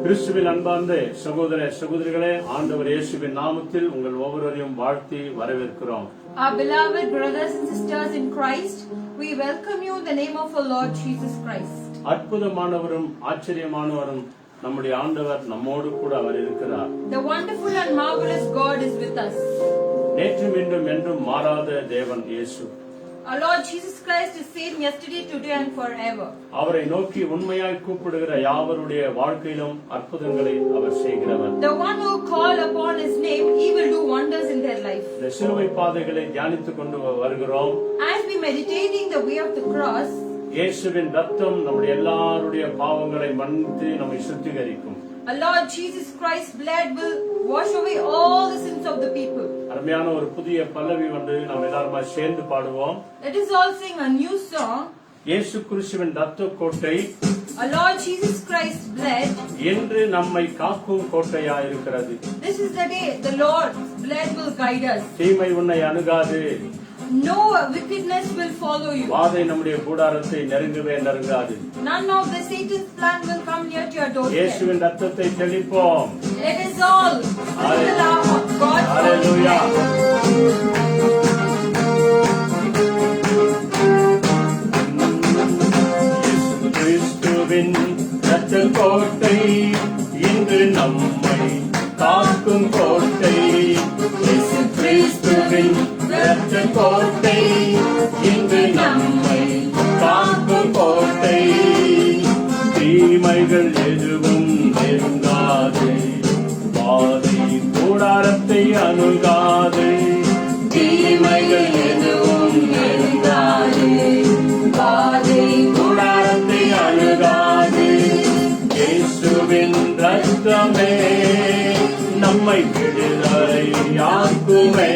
கிறிஸ்துவின் அன்பார்ந்த சகோதர சகோதரிகளே, ஆண்டவர் இயேசுவின் நாமத்தில் உங்கள் ஒவ்வொருவரையும் வாழ்த்தி வரவேற்கிறோம். Our beloved brothers and sisters in Christ, we welcome you in the name of our Lord Jesus Christ. அற்புதமானவரும் ஆச்சரியமானவரும் நம்முடைய ஆண்டவர் நம்மோடு கூட அவர் இருக்கிறார். The wonderful and marvelous God is with us. நேற்றும் இன்றும் என்றும் மாறாத தேவன் இயேசு. Our Lord Jesus Christ is same yesterday, today and forever. அவரை நோக்கி உண்மையாய் கூப்பிடுகிற யாவருடைய வாழ்க்கையிலும் அற்புதங்களை அவர் செய்கிறவர். The one who call upon His name, He will do wonders in their life. இந்த சிலுவை பாதைகளை தியானித்துக் கொண்டு வருகிறோம். As we meditating the way of the cross, இயேசுவின் ரத்தம் நம்முடைய எல்லாருடைய பாவங்களை மன்னித்து நம்மை சுத்திகரிக்கும். our Lord Jesus Christ's blood will wash away all the sins of the people. அருமையான ஒரு புதிய பல்லவி வந்து நாம் எல்லாருமா சேர்ந்து பாடுவோம். Let us all sing a new song. இயேசு கிறிஸ்துவின் ரத்த கோட்டை Our Lord Jesus Christ's blood, என்று நம்மை காக்கும் கோட்டையா இருக்கிறது. this is the day the Lord's blood will guide us. தீமை உன்னை அணுகாது. No wickedness will follow you. வாதை நம்முடைய கூடாரத்தை நெருங்காது. None of the Satan's plan will come near to your doorstep. இயேசுவின் ரத்தத்தை தெளிப்போம். Let us all sing the love of God. ஹalleluya. இயேசு கிறிஸ்துவின் ரத்த கோட்டை இன்று நம்மை காக்கும் கோட்டை. இயேசு கிறிஸ்துவின் ரத்த கோட்டை இன்று நம்மை காக்கும் கோட்டை. தீமைகள் எதுவும் நெருங்காது, வாதை கூடாரத்தை அணுகாது. தீமைகள் எதுவும் நெருங்காது, வாதை கூடாரத்தை அணுகாது. இயேசுவின் ரத்தமே நம்மை விடுதலையாக்குமே.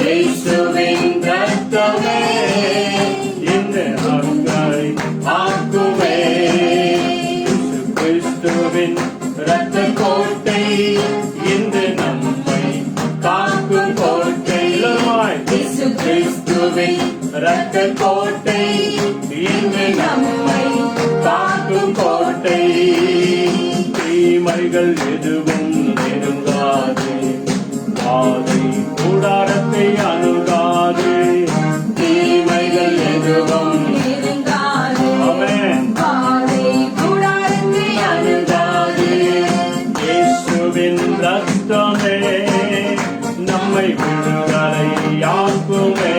இயேசுவின் ரத்தமே இன்று நம்மை ஆக்குமே. இயேசு கிறிஸ்துவின் ரத்த கோட்டை இன்று நம்மை காக்கும் கோட்டை. இயேசு கிறிஸ்துவின் ரத்த கோட்டை இன்று நம்மை காக்கும் கோட்டை. தீமைகள் எதுவும் நெருங்காது, வாதை கூடாரத்தை அணுகாது. தீமைகள் எதுவும் நெருங்காது, ஆமென் வாதை கூடாரத்தை அணுகாது. இயேசுவின் ரத்தமே நம்மை விடுதலையாக்குமே.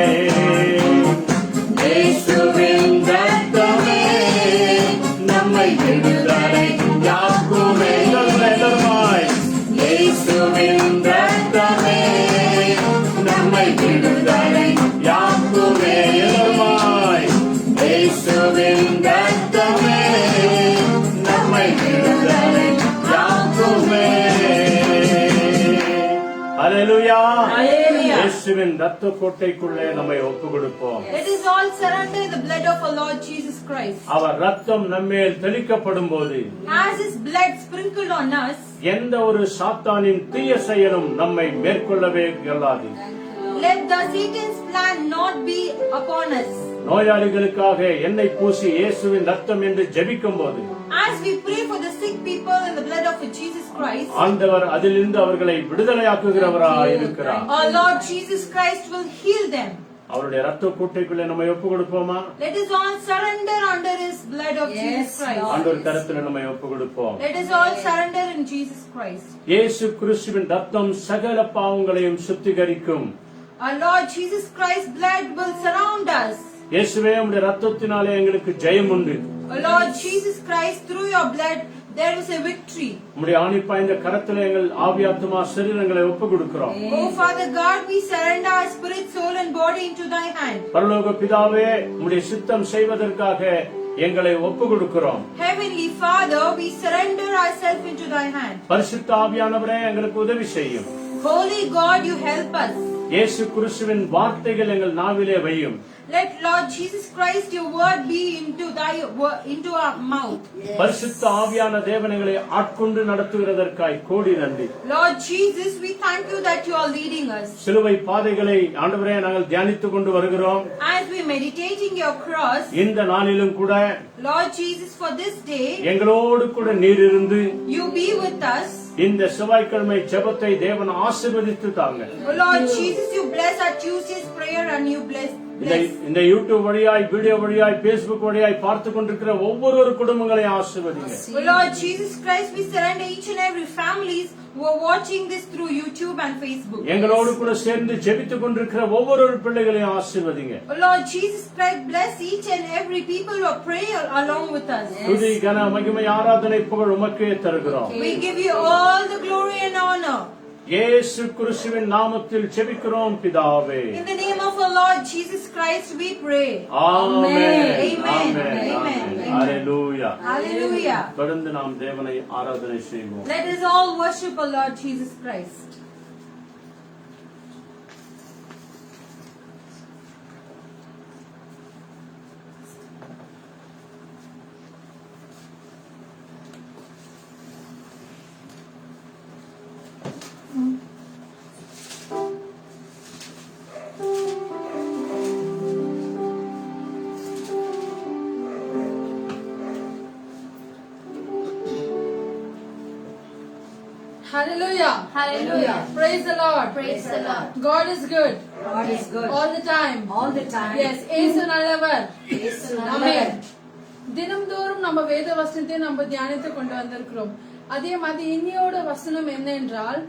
இயேசுவின் ரத்தமே நம்மை விடுதலையாக்குமே. இயேசுவின் ரத்தமே நம்மை விடுதலையாக்குமே. இயேசுவின் ரத்தமே நம்மை விடுதலையாக்குமே. ஹalleluya. இயேசுவின் ரத்த கோட்டைக்குள்ளே நம்மை ஒப்புக்கொடுப்போம். Let us all surrender the blood of our Lord Jesus Christ. அவர் ரத்தம் நம்மேல் தெளிக்கப்படும் போது As His blood sprinkled on us, எந்த ஒரு சாத்தானின் தீய செயலும் நம்மை மேற்கொள்ளவே இயலாது. let the Satan's plan not be upon us. நோயாளிகளுக்காக எண்ணெய் பூசி இயேசுவின் ரத்தம் என்று ஜெபிக்கும் போது As we pray for the sick people in the blood of Jesus Christ, ஆண்டவர் அதிலிருந்து அவர்களை விடுதலையாக்குகிறவராய் இருக்கிறார். our Lord Jesus Christ will heal them. அவருடைய ரத்த கோட்டைக்குள்ளே நம்மை ஒப்பு கொடுப்போமா? Let us all surrender under His blood of Jesus Christ. ஆண்டவர் கரத்தில் நம்மை ஒப்பு கொடுப்போம். Let us all surrender in Jesus Christ. இயேசு கிறிஸ்துவின் ரத்தம் சகல பாவங்களையும் சுத்திகரிக்கும். Our Lord Jesus Christ's blood will surround us. இயேசுவே, உம்முடைய ரத்தத்தினாலே எங்களுக்கு ஜெயம் உண்டு. Our Lord Jesus Christ, through your blood there is a victory. உம்முடைய ஆணிப்பாய்ந்த கரத்திலே எங்கள் ஆவி ஆத்துமா சரீரங்களை ஒப்பு கொடுக்கிறோம். Oh Father God, we surrender our spirit, soul and body into thy hand. பரலோக பிதாவே, உம்முடைய சித்தம் செய்வதற்காக எங்களை ஒப்பு கொடுக்கிறோம். Heavenly Father, we surrender ourselves into thy hand. பரிசுத்த ஆவியானவரே, எங்களுக்கு உதவி செய்யும். Holy God, you help us. இயேசு கிறிஸ்துவின் வார்த்தைகள் எங்கள் நாவிலே வையும். Let Lord Jesus Christ, your word be into our mouth. பரிசுத்த ஆவியான தேவனைகளை ஆட்கொண்டு நடத்துகிறதற்காய் கோடி நன்றி. Lord Jesus, we thank you that you are leading us. சிலுவை பாதைகளை ஆண்டவரே நாங்கள் தியானித்துக் கொண்டு வருகிறோம். As we meditating your cross, இந்த நாளிலும் கூட Lord Jesus, for this day, எங்களோடு கூட நீர் இருந்து you be with us. இந்த செவ்வாய்க்கிழமை ஜெபத்தை தேவன் ஆசீர்வதித்து தாங்க. Oh Lord Jesus, you bless our Tuesday's prayer and you bless. இந்த யூடியூப் வழியாய், வீடியோ வழியாய், பேஸ்புக் வழியாய் பார்த்து கொண்டிருக்கிற ஒவ்வொரு குடும்பங்களையும் ஆசீர்வதிங்க. Oh Lord Jesus Christ, we surrender each and every families who are watching this through YouTube and Facebook. எங்களோடு கூட சேர்ந்து ஜெபித்துக் கொண்டிருக்கிற ஒவ்வொரு பிள்ளைகளையும் ஆசீர்வதிங்க. Oh Lord Jesus Christ, bless each and every people who are praying along with us. துதி கன மகிமை ஆராதனை புகழ் உமக்கே தருகிறோம். We give you all the glory and honor. இயேசு கிறிஸ்துவின் நாமத்தில் ஜெபிக்கிறோம் பிதாவே. In the name of our Lord Jesus Christ we pray. Amen. Amen. Amen. Amen. Hallelujah. Hallelujah. தொடர்ந்து நாம் தேவனை ஆராதனை செய்வோம். Let us all worship our Lord Jesus Christ. Hallelujah. Hallelujah. Praise the Lord. Praise the Lord. God is good. God is good. All the time. All the time. Yes. ஏசு நல்லவர். Yes, ஆமென். தினம்தோறும் நம்ம வேத வசனத்தை நம்ம தியானித்து கொண்டு வந்திருக்கிறோம். அதே மாதிரி இன்னையோட வசனம் என்ன என்றால்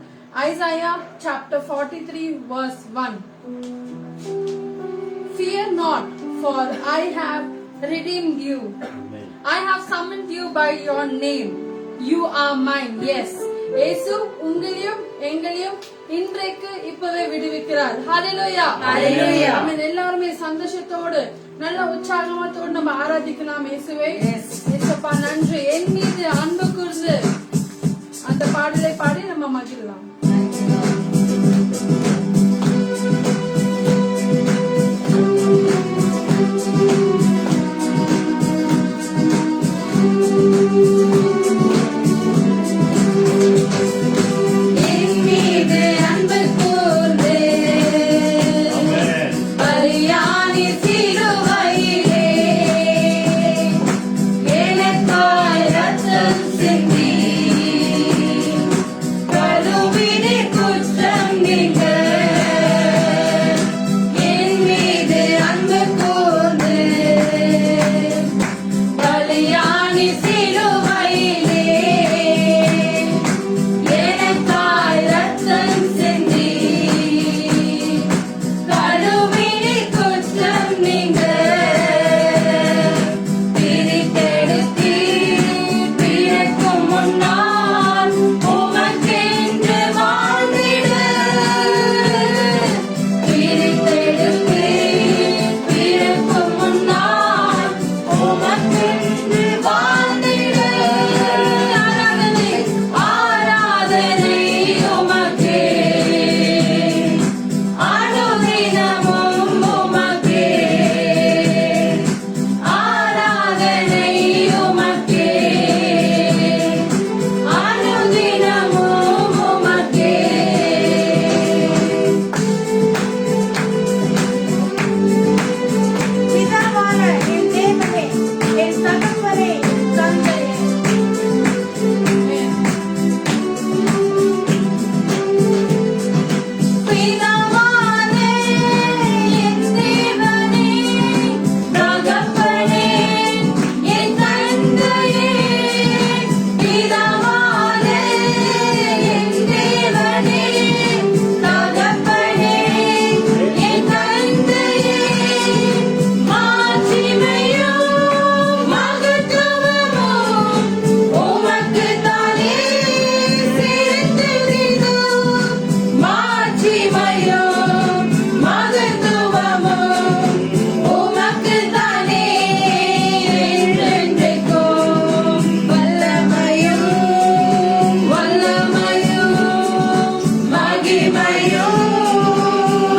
Isaiah chapter 43 verse 1. Fear not, for I have redeemed you. I have summoned you by your name. You are mine. Yes. இயேசு உங்களையும் எங்களையும் இன்றைக்கு இப்பவே விடுவிக்கிறார். ஹalleluya. Hallelujah. ஆமென். எல்லாரும் சந்தோஷத்தோடு நல்ல உற்சாகத்தோடு நம்ம ஆராதிக்கலாம் இயேசுவை. இயேசுப்பா நன்றி. என் மீது அன்பு கூர்ந்து அந்த பாடலை பாடி நம்ம மகிழலாம்.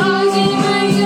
மகிமையும்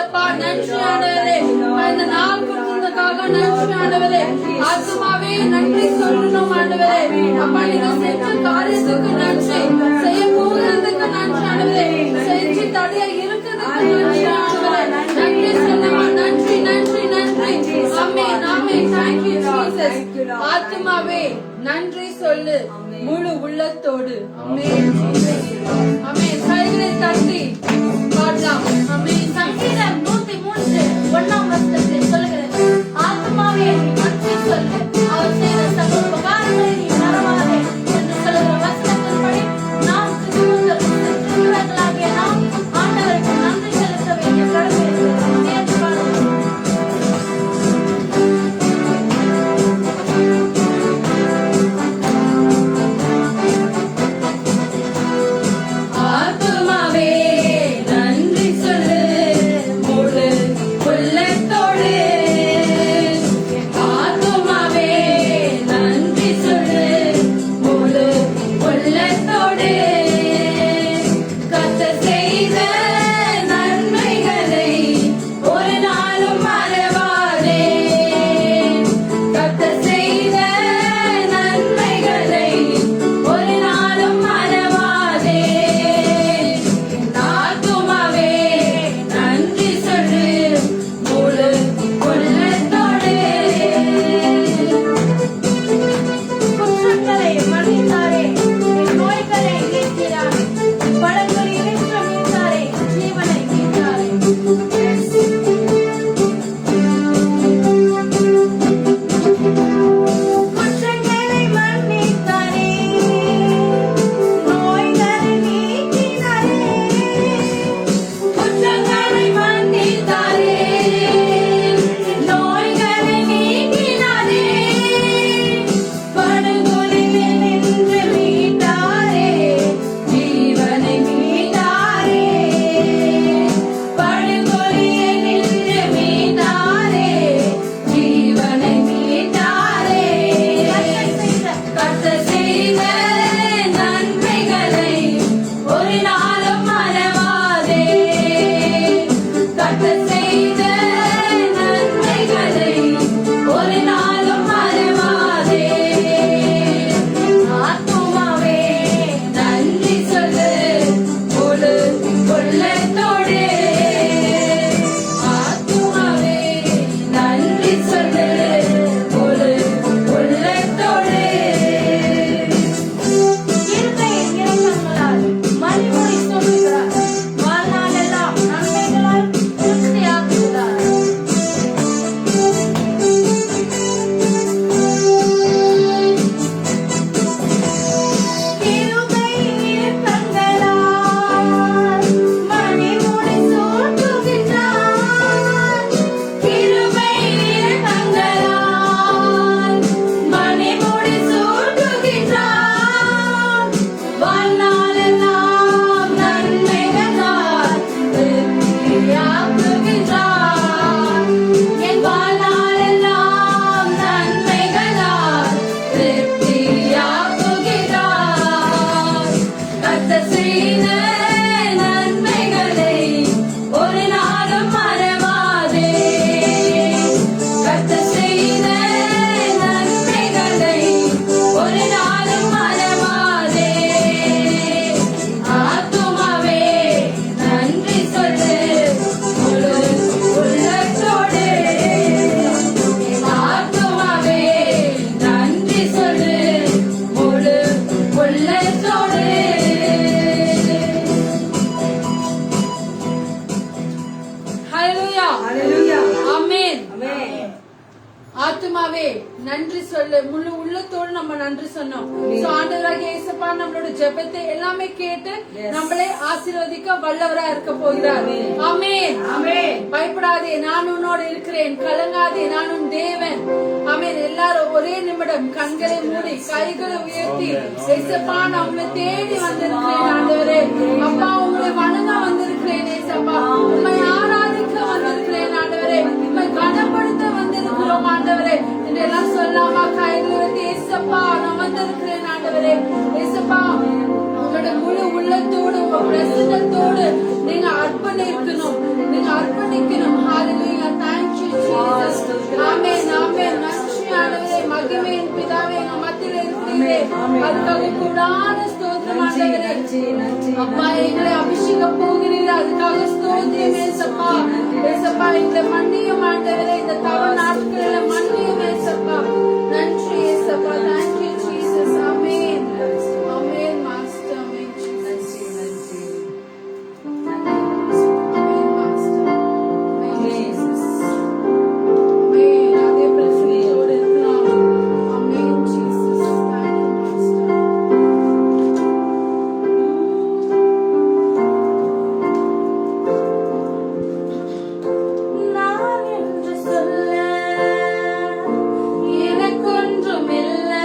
ஏசப்பா நன்றி ஆண்டவரே இந்த நாள் கொடுத்ததுக்காக நன்றி ஆண்டவரே ஆத்துமாவே நன்றி சொல்லணும் ஆண்டவரே அப்பா நீங்க செஞ்ச காரியத்துக்கு நன்றி செய்ய போகிறதுக்கு நன்றி ஆண்டவரே செஞ்சு தடையா இருக்கிறதுக்கு நன்றி ஆண்டவரே நன்றி சொல்லவா நன்றி நன்றி நன்றி ஆமென் ஆமென் thank you Jesus ஆத்துமாவே நன்றி சொல்லு முழு உள்ளத்தோடு ஆமென் ஆமென் கைகளை தட்டி பாடலாம் ஆமென் சங்கீதம் 103 1ஆம் வசனத்தில் சொல்கிறது ஆத்துமாவே நன்றி சொல்லு அவர் செய்த சகல உபகாரங்களை நீ மறவாதே என்று சொல்லுகிற வசனத்தின்படி நாம் கிறிஸ்துவர்களாகிய நாம் ஆண்டவருக்கு நன்றி செலுத்த வேண்டிய கடமை இருக்கிறது. நேற்று பாருங்கள். ஆத்துமாவே நன்றி சொல்லு முழு உள்ளத்தோடு ஆத்துமாவே நன்றி சொல்லு முழு உள்ளத்தோடு கர்த்தர் செய்த நன்மைகளை ஒரு நாளும் மறவாதே கர்த்தர் செய்த நன்மைகளை ஒரு நாளும் மறவாதே ஆத்துமாவே நன்றி சொல்லு முழு உள்ளத்தோடு குற்றங்களை மன்னித்தாரே என் நோய்களை நீக்கிறார் பலங்களை இணைத்து மீட்டாரே ஜீவனை மீட்டாரே குற்றங்களை மன்னித்தாரே நோய்களை நீக்கினாரே குற்றங்களை மன்னித்தாரே நோய்களை நீக்கினாரே படுகொலியில் நின்று மீட்டாரே ஜீவனை மீட்டாரே படுகொலியில் நின்று மீட்டாரே ஜீவனை மீட்டாரே கர்த்தர் செய்த நன்மைகளை ஒரு நாளும் மறவாதே கர்த்தர் செய்த நன்மைகளை ஒரு நாளும் மறவாதே ஆத்துமாவே நன்றி சொல்லு முழு உள்ளத்தோடு ஆத்துமாவே நன்றி சொல்லு முழு உள்ளத்தோடு இருக்கையின் இறக்கங்களால் மணிமொழி சொல்லுகிறார் வாழ்நாளெல்லாம் நன்மைகளால் திருப்தியாக்குகிறார் கிருபை இரக்கங்களால் மணிமொழி சூட்டுகின்றார் கிருபை இரக்கங்களால் மணிமொழி சூட்டுகின்றார் வாழ்நாளெல்லாம் நன்மைகளால் திருப்தியாக்குகின்றார் என் வாழ்நாளெல்லாம் நன்மைகளால் திருப்தியாக்குகிறார் கர்த்தர் செய்த நன்மைகளை ஒரு நாளும் மறவாதே கர்த்தர் செய்த நன்மைகளை ஒரு நாளும் மறவாதே ஆத்துமாவே நன்றி சொல்லு முழு உள்ளத்தோடு ஆத்துமாவே நன்றி சொல்லு முழு உள்ளத்தோடு ஹalleluya Hallelujah. ஆமென் Amen. ஆத்துமாவே நன்றி சொல்லு முழு உள்ளத்தோடு நம்ம நன்றி சொன்னோம் சோ ஆண்டவராகிய இயேசுப்பா நம்மளோட ஜெபத்தை எல்லாமே கேட்டு நம்மளே ஆசீர்வதிக்க வல்லவரா இருக்க போகிறார் ஆமென் Amen. பயப்படாதே நான் உன்னோடு இருக்கிறேன் கலங்காதே நான் உன் தேவன் ஆமென் எல்லாரும் ஒரே நிமிடம் கண்களை மூடி கைகளை உயர்த்தி இயேசுப்பா நான் உங்களை தேடி வந்திருக்கிறேன் ஆண்டவரே அப்பா உங்களை வணங்க வந்திருக்கிறேன் இயேசுப்பா உம்மை ஆராதிக்க வந்திருக்கிறேன் ஆண்டவரே உம்மை கனப்படுத்த வந்திருக்கிறோம் ஆண்டவரே இதெல்லாம் சொல்லாமா கைகளை உயர்த்தி இயேசுப்பா நான் வந்திருக்கிறேன் ஆண்டவரே இயேசுப்பா உங்களோட முழு உள்ளத்தோடு உங்க பிரசன்னத்தோடு நீங்க அர்ப்பணிக்கணும் அதுக்காக கூடான ஸ்தோத்திரம் நன்றி ஆண்டவரே. நன்றி நன்றி அப்பா எங்களை அபிஷேகம் போகிறீர்கள் அதுக்காக ஸ்தோத்திரம் ஏசப்பா. ஏசப்பா எங்களை மன்னியும் ஆண்டவரே, இந்த தவ நாட்களில மன்னியும் ஏசப்பா. நன்றி ஏசப்பா. Thank you Jesus. Amen. Amen Master. Amen Jesus. நன்றி Amen Master. Amen Jesus. Amen. அதே பிரசன்னத்தோடு இருக்கலாம். Amen Jesus. Thank you Master. நான் என்று சொல்ல எனக்கொன்றும் இல்லை.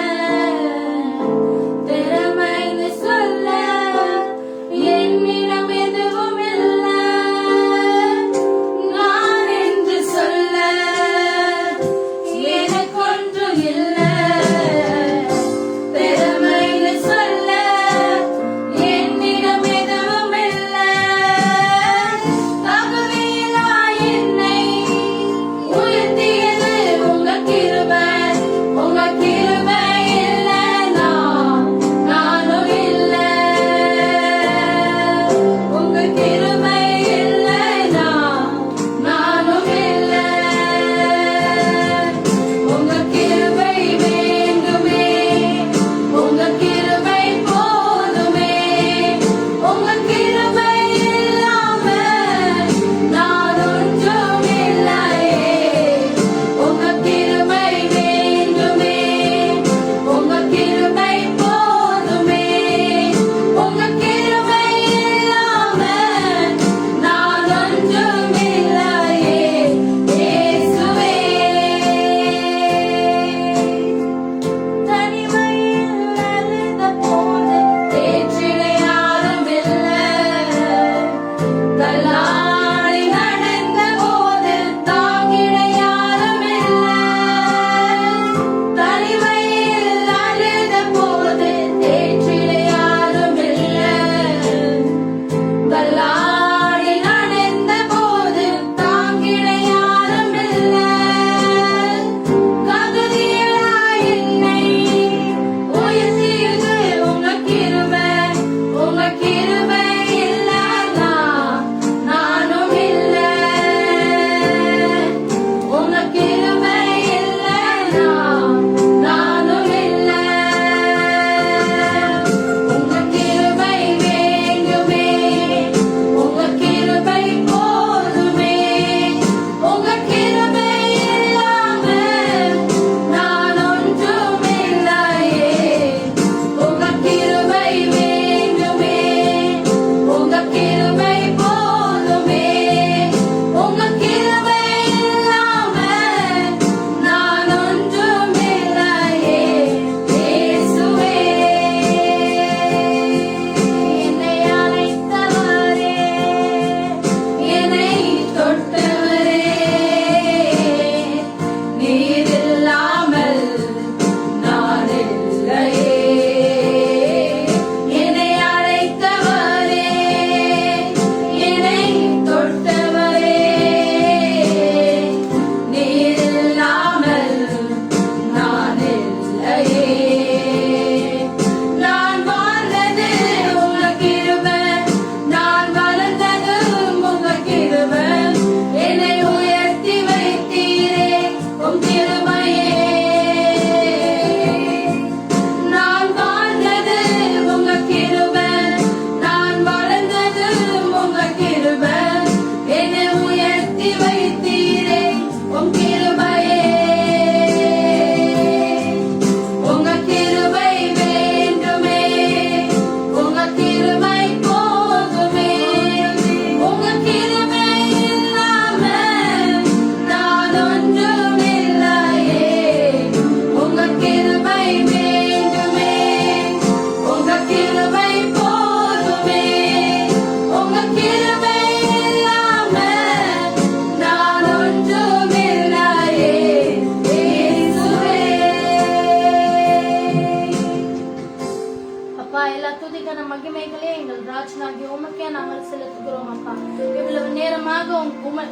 எங்கள் ராஜனாகிய உமக்கே நாங்கள் செலுத்துகிறோம் அப்பா. இவ்வளவு நேரமாக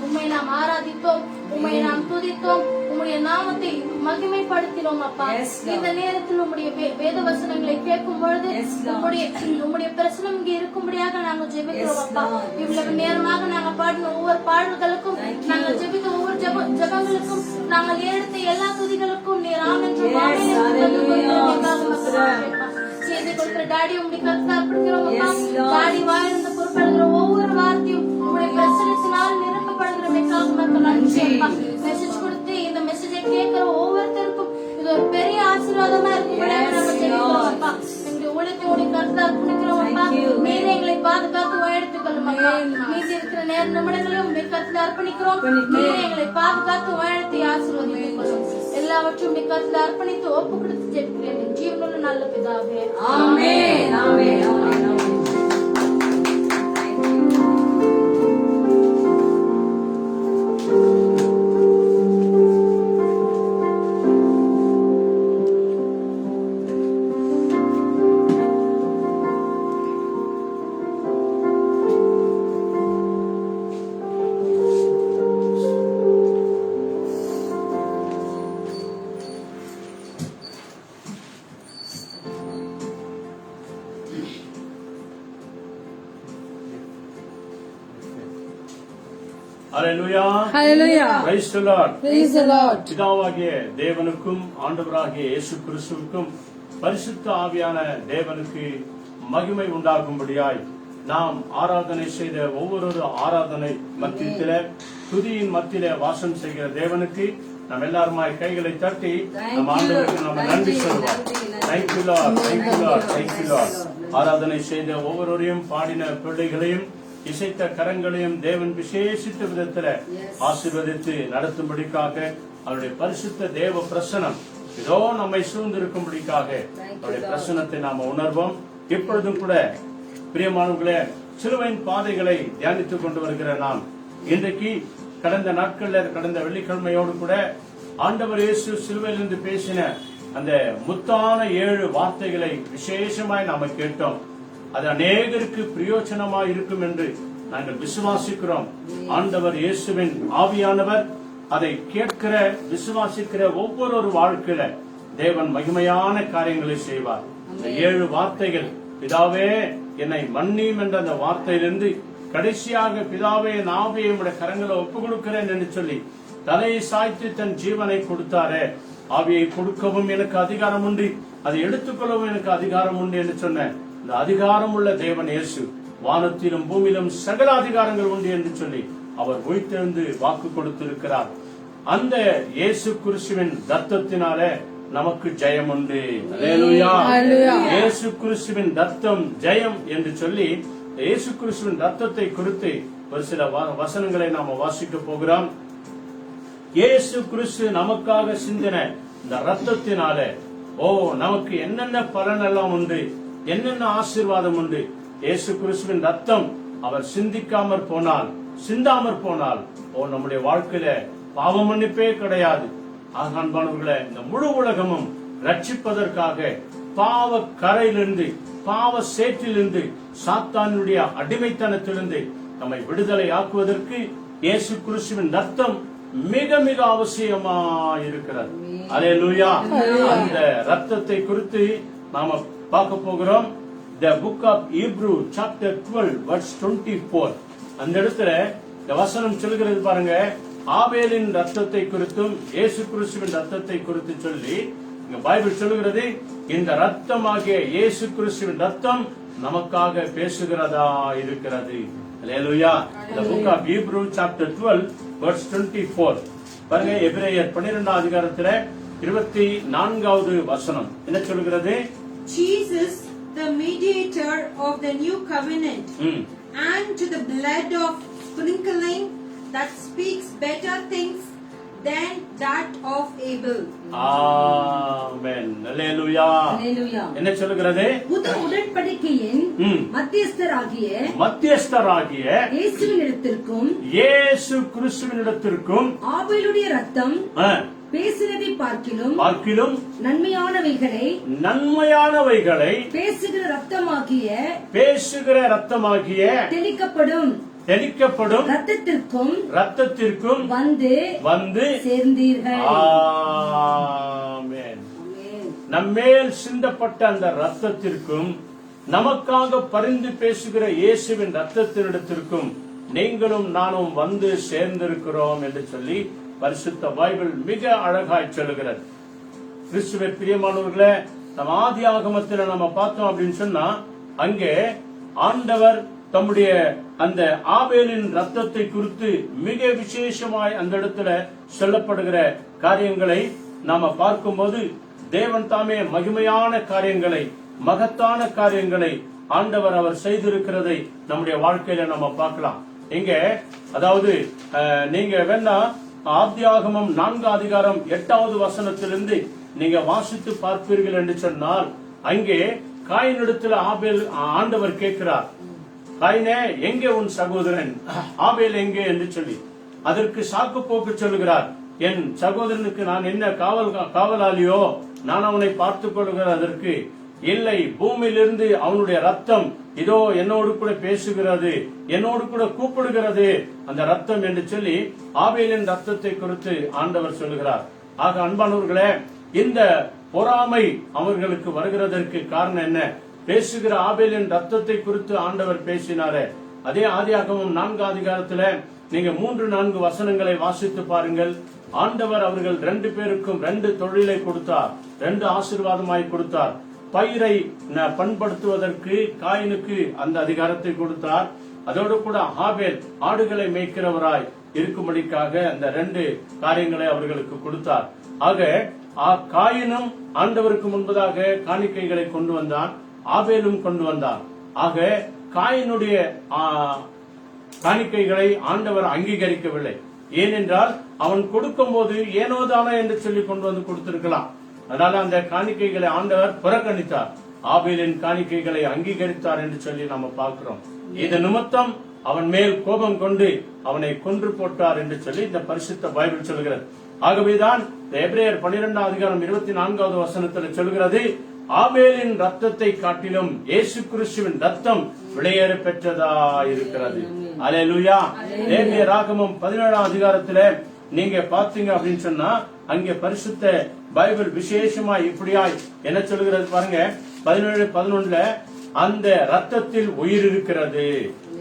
உம்மை நாம் ஆராதித்தோம், உம்மை நாம் துதித்தோம், உம்முடைய நாமத்தை மகிமைப்படுத்தினோம் அப்பா. Yes, Lord. இந்த நேரத்தில் உம்முடைய வேத வசனங்களை கேட்கும் பொழுது Yes, Lord. உம்முடைய பிரசனம் இங்கே இருக்கும்படியாக நாங்கள் ஜெபிக்கிறோம் Yes, அப்பா. Lord. இவ்வளவு நேரமாக நாங்கள் பாடின ஒவ்வொரு பாடல்களுக்கும், Thank you. நாங்கள் ஜெபித்த ஒவ்வொரு ஜெபங்களுக்கும், நாங்கள் எடுத்த எல்லா துதிகளுக்கும் நீர் ஆமென்றும் Yes, ஆமென் என்று hallelujah. சொல்லுகிறோம். செய்தி கொடுக்கிற டாடி உங்களுடைய கருத்து அர்ப்பணிக்கிறோம் அப்பா. Yes, Lord. டாடி வாயிலிருந்து புறப்படுகிற ஒவ்வொரு வார்த்தையும் உங்களுடைய பிரசனத்தினால் நிரப்பப்படுகிற மெக்காக மக்கள் நன்றி அப்பா. மெசேஜ் கொடுத்து இந்த மெசேஜை கேட்கிற ஒவ்வொருத்தருக்கும் இது ஒரு பெரிய ஆசீர்வாதமா இருக்கும்படியாக Yes, நாங்கள் ஜெபிக்கிறோம் Lord. அப்பா. எங்களுடைய உழைத்து உடைய கருத்து அர்ப்பணிக்கிறோம் அப்பா. Thank you. நீர் எங்களை பாதுகாத்து வழிநடத்திக் கொள்ளும் அப்பா. Amen. மீதி இருக்கிற நிமிடங்களையும் உடைய கருத்துல அர்ப்பணிக்கிறோம். அர்ப்பணிக்கிறோம். நீர் எங்களை பாதுகாத்து வழிநடத்தி ஆசீர்வதித்துக் கொள்ளும். எல்லாவற்றும் உடைய கருத்துல அர்ப்பணித்து ஒப்பு கொடுத்து ஜெபிக்கிறேன் என் ஜீவனுள்ள நல்ல பிதாவே. Amen. Amen. Amen. Amen. Hallelujah. Hallelujah. Praise the Lord. Praise the Lord. பிதாவாகிய தேவனுக்கும் ஆண்டவராகிய இயேசு கிறிஸ்துவுக்கும் பரிசுத்த ஆவியான தேவனுக்கு மகிமை உண்டாகும்படியாய் நாம் ஆராதனை செய்த ஒவ்வொரு ஆராதனை மத்தியில துதியின் மத்தியில வாசம் செய்கிற தேவனுக்கு நாம் எல்லாருமாய் கைகளை தட்டி நம் ஆண்டவருக்கு நாம் நன்றி சொல்வோம். Thank you Lord, thank you Lord, thank you Lord. ஆராதனை செய்த ஒவ்வொருவரையும் பாடின பிள்ளைகளையும் இசைத்த கரங்களையும் தேவன் விசேஷித்த விதத்துல ஆசீர்வதித்து நடத்தும்படிக்காக அவருடைய பரிசுத்த தேவ பிரசனம் இதோ நம்மை சூழ்ந்திருக்கும்படிக்காக அவருடைய பிரசனத்தை நாம உணர்வோம். இப்பொழுதும் கூட பிரியமானவர்களே, சிலுவையின் பாதைகளை தியானித்துக் கொண்டு வருகிற நாம் இன்றைக்கு கடந்த நாட்கள்ல கடந்த வெள்ளிக்கிழமையோடு கூட ஆண்டவர் இயேசு சிலுவையிலிருந்து பேசின அந்த முத்தான 7 வார்த்தைகளை விசேஷமாய் நாம கேட்டோம். அது அநேகருக்கு பிரயோஜனமாய் இருக்கும் என்று நாங்கள் விசுவாசிக்கிறோம். ஆண்டவர் இயேசுவின் ஆவியானவர் அதை கேட்கிற விசுவாசிக்கிற ஒவ்வொரு வாழ்க்கையில தேவன் மகிமையான காரியங்களை செய்வார். இந்த 7 வார்த்தைகள், பிதாவே என்னை மன்னியும் என்ற அந்த வார்த்தையிலிருந்து கடைசியாக பிதாவே என் ஆவியை உம்முடைய கரங்களை ஒப்புக் கொடுக்கிறேன் என்று சொல்லி தலையை சாய்த்து தன் ஜீவனை கொடுத்தாரே, ஆவியை கொடுக்கவும் எனக்கு அதிகாரம் உண்டு, அதை எடுத்துக்கொள்ளவும் எனக்கு அதிகாரம் உண்டு என்று சொன்ன இந்த அதிகாரம் உள்ள தேவன் இயேசு வானத்திலும் பூமியிலும் சகல அதிகாரங்கள் உண்டு என்று சொல்லி அவர் உயிர்த்தெழுந்து வாக்கு கொடுத்திருக்கிறார். அந்த இயேசு கிறிஸ்துவின் ரத்தத்தினாலே நமக்கு ஜெயம் உண்டு. அல்லேலூயா. இயேசு கிறிஸ்துவின் ரத்தம் ஜெயம் என்று சொல்லி இயேசு கிறிஸ்துவின் ரத்தத்தை குறித்து ஒரு சில வசனங்களை நாம வாசிக்க போகிறோம். இயேசு கிறிஸ்து நமக்காக சிந்தின இந்த ரத்தத்தினாலே நமக்கு என்னென்ன பலன் எல்லாம் உண்டு, என்னென்ன ஆசீர்வாதம் உண்டு. இயேசு கிறிஸ்துவின் ரத்தம் அவர் சிந்தாமற் போனால் நம்முடைய வாழ்க்கையில பாவ மன்னிப்பே கிடையாது. அன்பானவர்களே, இந்த முழு உலகமும் ரட்சிப்பதற்காக பாவ கரையிலிருந்து, பாவ சேற்றிலிருந்து, சாத்தானுடைய அடிமைத்தனத்திலிருந்து நம்மை விடுதலை ஆக்குவதற்கு இயேசு கிறிஸ்துவின் ரத்தம் மிக மிக அவசியமாயிருக்கிறது. அல்லேலூயா. அந்த ரத்தத்தை குறித்து நாம பார்க்க போகிறோம். The book of Hebrews chapter 12 verse 24. அந்த இடத்துல இந்த வசனம் சொல்கிறது பாருங்க, ஆபேலின் ரத்தத்தை குறித்தும் இயேசு கிறிஸ்துவின் ரத்தத்தை குறித்து சொல்லி இங்க பைபிள் சொல்லுகிறது, இந்த ரத்தமாகிய இயேசு கிறிஸ்துவின் ரத்தம் நமக்காக பேசுகிறதா இருக்கிறது. அல்லேலூயா. The book of Hebrews chapter 12 verse 24. பாருங்க, எபிரேயர் 12ஆம் அதிகாரத்துல 24வது வசனம் என்ன சொல்கிறது? Jesus, the mediator of the new covenant, and to the blood of sprinkling that speaks better things than that of Abel. Amen. Hallelujah. Hallelujah. என்ன சொல்கிறது? புது உடன்படிக்கையின் மத்தியஸ்தராகிய இயேசுவினிடத்திற்கும் இயேசு கிறிஸ்துவினிடத்திற்கும் ஆபேலுடைய ரத்தம் பேசுகிறதை பார்க்கிலும் நன்மையானவைகளை பேசுகிற ரத்தமாகிய தெளிக்கப்படும் ரத்தத்திற்கும் வந்து சேர்ந்தீர்கள். ஆமென். நம்மேல் சிந்தப்பட்ட அந்த ரத்தத்திற்கும் நமக்காக பரிந்து பேசுகிற இயேசுவின் ரத்தத்தினிடத்திற்கும் நீங்களும் நானும் வந்து சேர்ந்திருக்கிறோம் என்று சொல்லி பரிசுத்த பைபிள் மிக அழகாய் சொல்லுகிறது. கிறிஸ்துவை பிரியமானவர்களே, நம்ம ஆதி ஆகமத்தில் நம்ம பார்த்தோம் அப்படின்னு சொன்னா அங்கே ஆண்டவர் தம்முடைய அந்த ஆபேலின் ரத்தத்தை குறித்து மிக விசேஷமாய் அந்த இடத்துல சொல்லப்படுகிற காரியங்களை நாம பார்க்கும்போது தேவன் தாமே மகிமையான காரியங்களை, மகத்தான காரியங்களை ஆண்டவர் அவர் செய்திருக்கிறதை நம்முடைய வாழ்க்கையில நம்ம பார்க்கலாம். இங்க அதாவது நீங்க வேணா ஆதியாகமம் 4 அதிகாரம் 8வது வசனத்திலிருந்து நீங்க வாசித்து பார்ப்பீர்கள் என்று சொன்னால் அங்கே காயினிடத்தில் ஆபேல் ஆண்டவர் கேட்கிறார், காயினே எங்கே உன் சகோதரன், ஆபேல் எங்கே என்று சொல்லி அதற்கு சாக்கு போக்கு சொல்லுகிறார். என் சகோதரனுக்கு நான் என்ன காவலாளியோ, நான் அவனை பார்த்துக் கொள்கிறதற்கு இல்லை, பூமியிலிருந்து அவனுடைய ரத்தம் இதோ என்னோடு கூட பேசுகிறது, என்னோடு கூட கூப்பிடுகிறது அந்த ரத்தம் என்று சொல்லி ஆபேலின் ரத்தத்தை குறித்து ஆண்டவர் சொல்லுகிறார். ஆக அன்பானவர்களே, இந்த பொறாமை அவர்களுக்கு வருகிறதற்கு காரணம் என்ன? பேசுகிற ஆபேலின் ரத்தத்தை குறித்து ஆண்டவர் பேசினாரே. அதே ஆதியாகமம் 4 அதிகாரத்துல நீங்க 3-4 வசனங்களை வாசித்து பாருங்கள். ஆண்டவர் அவர்கள் 2 பேருக்கும் 2 தொழிலை கொடுத்தார், 2 ஆசீர்வாதமாய் கொடுத்தார். பயிரை பண்படுத்துவதற்கு காயினுக்கு அந்த அதிகாரத்தை கொடுத்தார். அதோடு கூட ஆபேல் ஆடுகளை மேய்க்கிறவராய் இருக்கும்படிக்காக அந்த 2 காரியங்களை அவர்களுக்கு கொடுத்தார். ஆக காயினும் ஆண்டவருக்கு முன்பதாக காணிக்கைகளை கொண்டு வந்தான், ஆபேலும் கொண்டு வந்தார். ஆக காயினுடைய காணிக்கைகளை ஆண்டவர் அங்கீகரிக்கவில்லை. ஏனென்றால் அவன் கொடுக்கும் போது ஏனோதானோ என்று சொல்லி கொண்டு வந்து கொடுத்திருக்கலாம். அதனால அந்த காணிக்கைகளை ஆண்டவர் புறக்கணித்தார். ஆபேலின் காணிக்கைகளை அங்கீகரித்தார் என்று சொல்லி நாம பார்க்கிறோம். இது நிமித்தம் அவன் மேல் கோபம் கொண்டு அவனை கொன்று போட்டார் என்று சொல்லி இந்த பரிசுத்த பைபிள் சொல்கிறது. ஆகவேதான் எபிரேயர் 12 அதிகாரம் 24வது வசனத்தில் சொல்கிறது, ஆபேலின் ரத்தத்தை காட்டிலும் இயேசு கிறிஸ்துவின் ரத்தம் விலையேற பெற்றதா இருக்கிறது. அல்லேலூயா. லேவியராகமம் 17 அதிகாரத்துல நீங்க பாத்தீங்க அப்படின்னு சொன்னா அங்கே பரிசுத்த பைபிள் விசேஷமா இப்படியாய் என்ன சொல்கிறது பாருங்க. 17:11 அந்த ரத்தத்தில் உயிர் இருக்கிறது,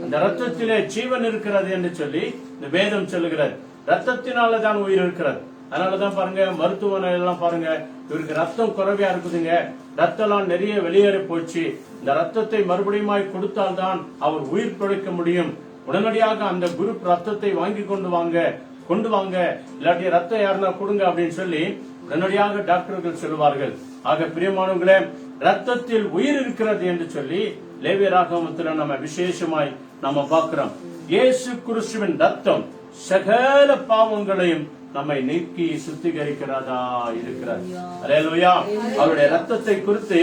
அந்த ரத்தத்திலே ஜீவன் இருக்கிறது என்று சொல்லி இந்த வேதம் சொல்லுகிறது. ரத்தத்தினாலதான் உயிர் இருக்கிறது. அதனாலதான் பாருங்க மருத்துவமனை எல்லாம் பாருங்க, இவருக்கு ரத்தம் குறைவா இருக்குதுங்க, ரத்தம் எல்லாம் நிறைய வெளியேற போச்சு, இந்த ரத்தத்தை மறுபடியும் கொடுத்தால்தான் அவர் உயிர் பிழைக்க முடியும், உடனடியாக அந்த குரூப் ரத்தத்தை வாங்கி கொண்டு வாங்க, இல்லாட்டி ரத்தம் யாருன்னா கொடுங்க அப்படின்னு சொல்லி உடனடியாக டாக்டர்கள் சொல்லுவார்கள். ஆக பிரியமானவர்களே, ரத்தத்தில் உயிர் இருக்கிறது என்று சொல்லி லேவியராகமத்தில் நம்ம விசேஷமாய் நம்ம பார்க்கிறோம். இயேசு கிறிஸ்துவின் ரத்தம் சகல பாவங்களையும் நம்மை நீக்கி சுத்திகரிக்கிறதா இருக்கிறது. அல்லேலூயா. அவருடைய ரத்தத்தை குறித்து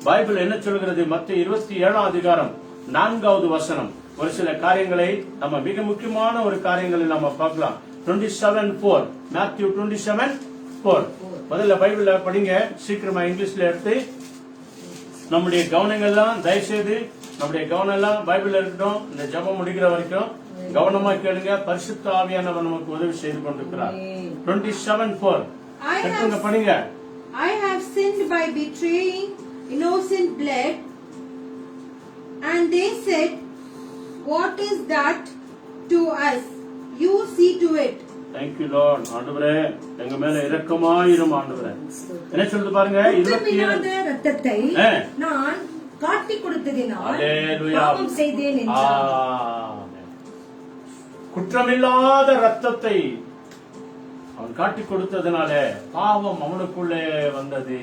பைபிள் என்ன சொல்கிறது? மத்திய 27 அதிகாரம் 4வது வசனம் ஒரு சில காரியங்களை நம்ம மிக முக்கியமான ஒரு காரியங்களை நம்ம பார்க்கலாம். 27:4 மேத்யூ 27:4 முதல்ல பைபிள்ல படிங்க, சீக்கிரமா இங்கிலீஷ்ல எடுத்து நம்முடைய கவனங்கள்லாம் தயவுசெய்து நம்முடைய கவனம் எல்லாம் பைபிள்ல இருக்கட்டும். இந்த ஜெபம் முடிக்கிற வரைக்கும் கவனமா கேளுங்க. பரிசுத்த ஆவியானவர் நமக்கு உதவி செய்து கொண்டிருக்கிறார். 27:4 படிங்க. I have sinned by betraying innocent blood, and they said, what is that to us? You see to it. Thank you Lord. ஆண்டவரே எங்க மேல இரக்கமாயிரும் ஆண்டவரே. என்ன சொல்லுது பாருங்க, 27 ரத்தத்தை நான் காட்டி கொடுத்ததினால் பாவம் செய்தேன் என்றார். குற்றமில்லாத ரத்தத்தை அவன் காட்டி கொடுத்ததுனால பாவம் அவனுக்குள்ளே வந்தது.